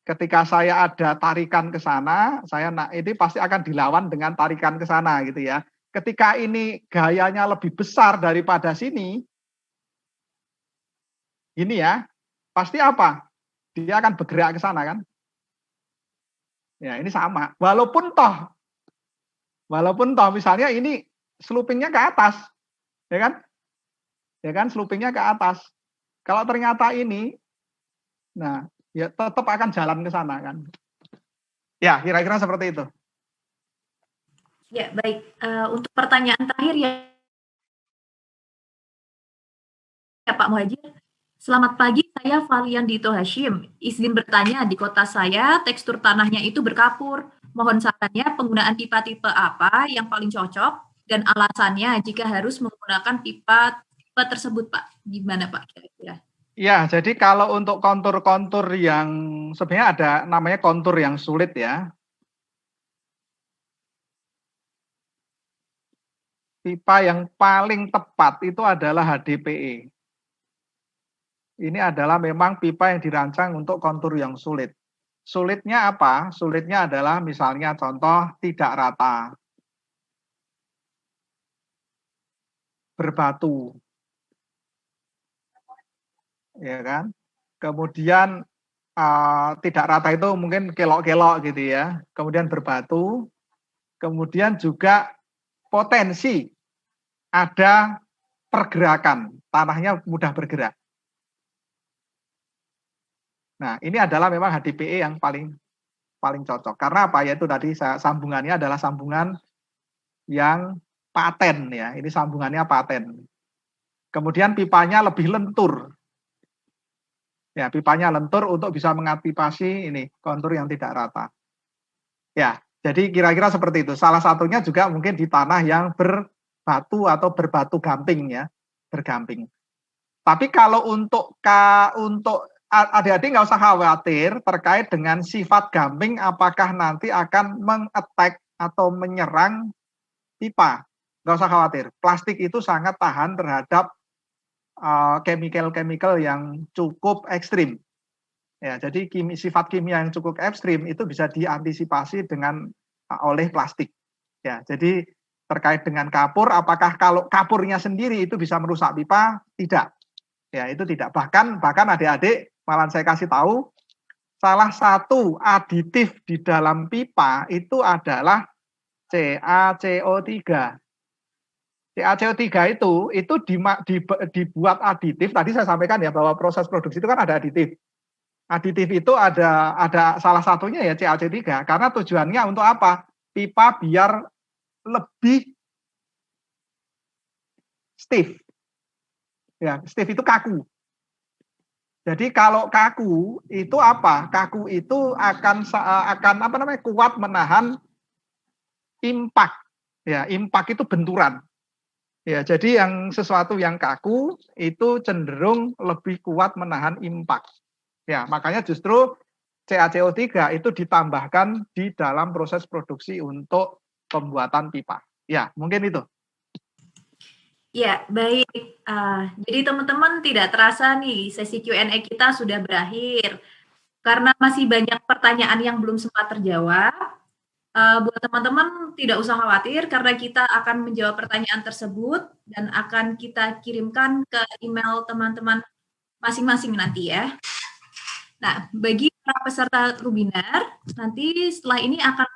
Ketika saya ada tarikan ke sana, ini pasti akan dilawan dengan tarikan ke sana gitu ya. Ketika ini gayanya lebih besar daripada sini, ini ya, pasti apa? Dia akan bergerak ke sana kan? Ya, ini sama. Walaupun toh misalnya ini sloopingnya ke atas, ya kan? Ya kan, sloopingnya ke atas. Kalau ternyata ini, nah, ya tetap akan jalan ke sana kan? Ya, kira-kira seperti itu. Ya, baik. Untuk pertanyaan terakhir ya Pak Muhajir. Selamat pagi, saya Valian Dito Hashim. Izin bertanya, di kota saya tekstur tanahnya itu berkapur. Mohon sarannya penggunaan pipa tipe apa yang paling cocok dan alasannya jika harus menggunakan pipa tersebut, Pak. Gimana Pak kira-kira? Ya, jadi kalau untuk kontur-kontur yang sebenarnya ada namanya kontur yang sulit ya. Pipa yang paling tepat itu adalah HDPE. Ini adalah memang pipa yang dirancang untuk kontur yang sulit. Sulitnya apa? Sulitnya adalah misalnya contoh tidak rata, berbatu, ya kan? Kemudian tidak rata itu mungkin kelok-kelok gitu ya. Kemudian berbatu, kemudian juga potensi ada pergerakan, tanahnya mudah bergerak. Nah, ini adalah memang HDPE yang paling cocok. Karena apa? Yaitu tadi sambungannya adalah sambungan yang paten ya. Ini sambungannya paten. Kemudian pipanya lebih lentur. Ya, pipanya lentur untuk bisa mengantisipasi ini kontur yang tidak rata. Ya, jadi kira-kira seperti itu. Salah satunya juga mungkin di tanah yang berbatu atau berbatu gamping ya, bergamping. Tapi kalau untuk adik-adik nggak usah khawatir terkait dengan sifat gamping, apakah nanti akan meng-attack atau menyerang pipa. Nggak usah khawatir. Plastik itu sangat tahan terhadap chemical yang cukup ekstrim. Ya, jadi sifat kimia yang cukup ekstrim itu bisa diantisipasi oleh plastik. Ya, jadi terkait dengan kapur, apakah kalau kapurnya sendiri itu bisa merusak pipa? Tidak. Ya, itu tidak. Bahkan adik-adik malah saya kasih tahu, salah satu aditif di dalam pipa itu adalah CaCO3. CaCO3 itu dibuat aditif. Tadi saya sampaikan ya bahwa proses produksi itu kan ada aditif. Aditif itu ada salah satunya ya CaCO3 karena tujuannya untuk apa? Pipa biar lebih stiff. Ya, stiff itu kaku. Jadi kalau kaku itu apa? Kaku itu akan kuat menahan impact. Ya, impact itu benturan. Ya, jadi sesuatu yang kaku itu cenderung lebih kuat menahan impact. Ya, makanya justru CaCO3 itu ditambahkan di dalam proses produksi untuk pembuatan pipa. Ya, mungkin itu. Ya, baik. Jadi teman-teman tidak terasa nih sesi Q&A kita sudah berakhir. Karena masih banyak pertanyaan yang belum sempat terjawab, buat teman-teman tidak usah khawatir karena kita akan menjawab pertanyaan tersebut dan akan kita kirimkan ke email teman-teman masing-masing nanti ya. Nah, bagi para peserta webinar, nanti setelah ini akan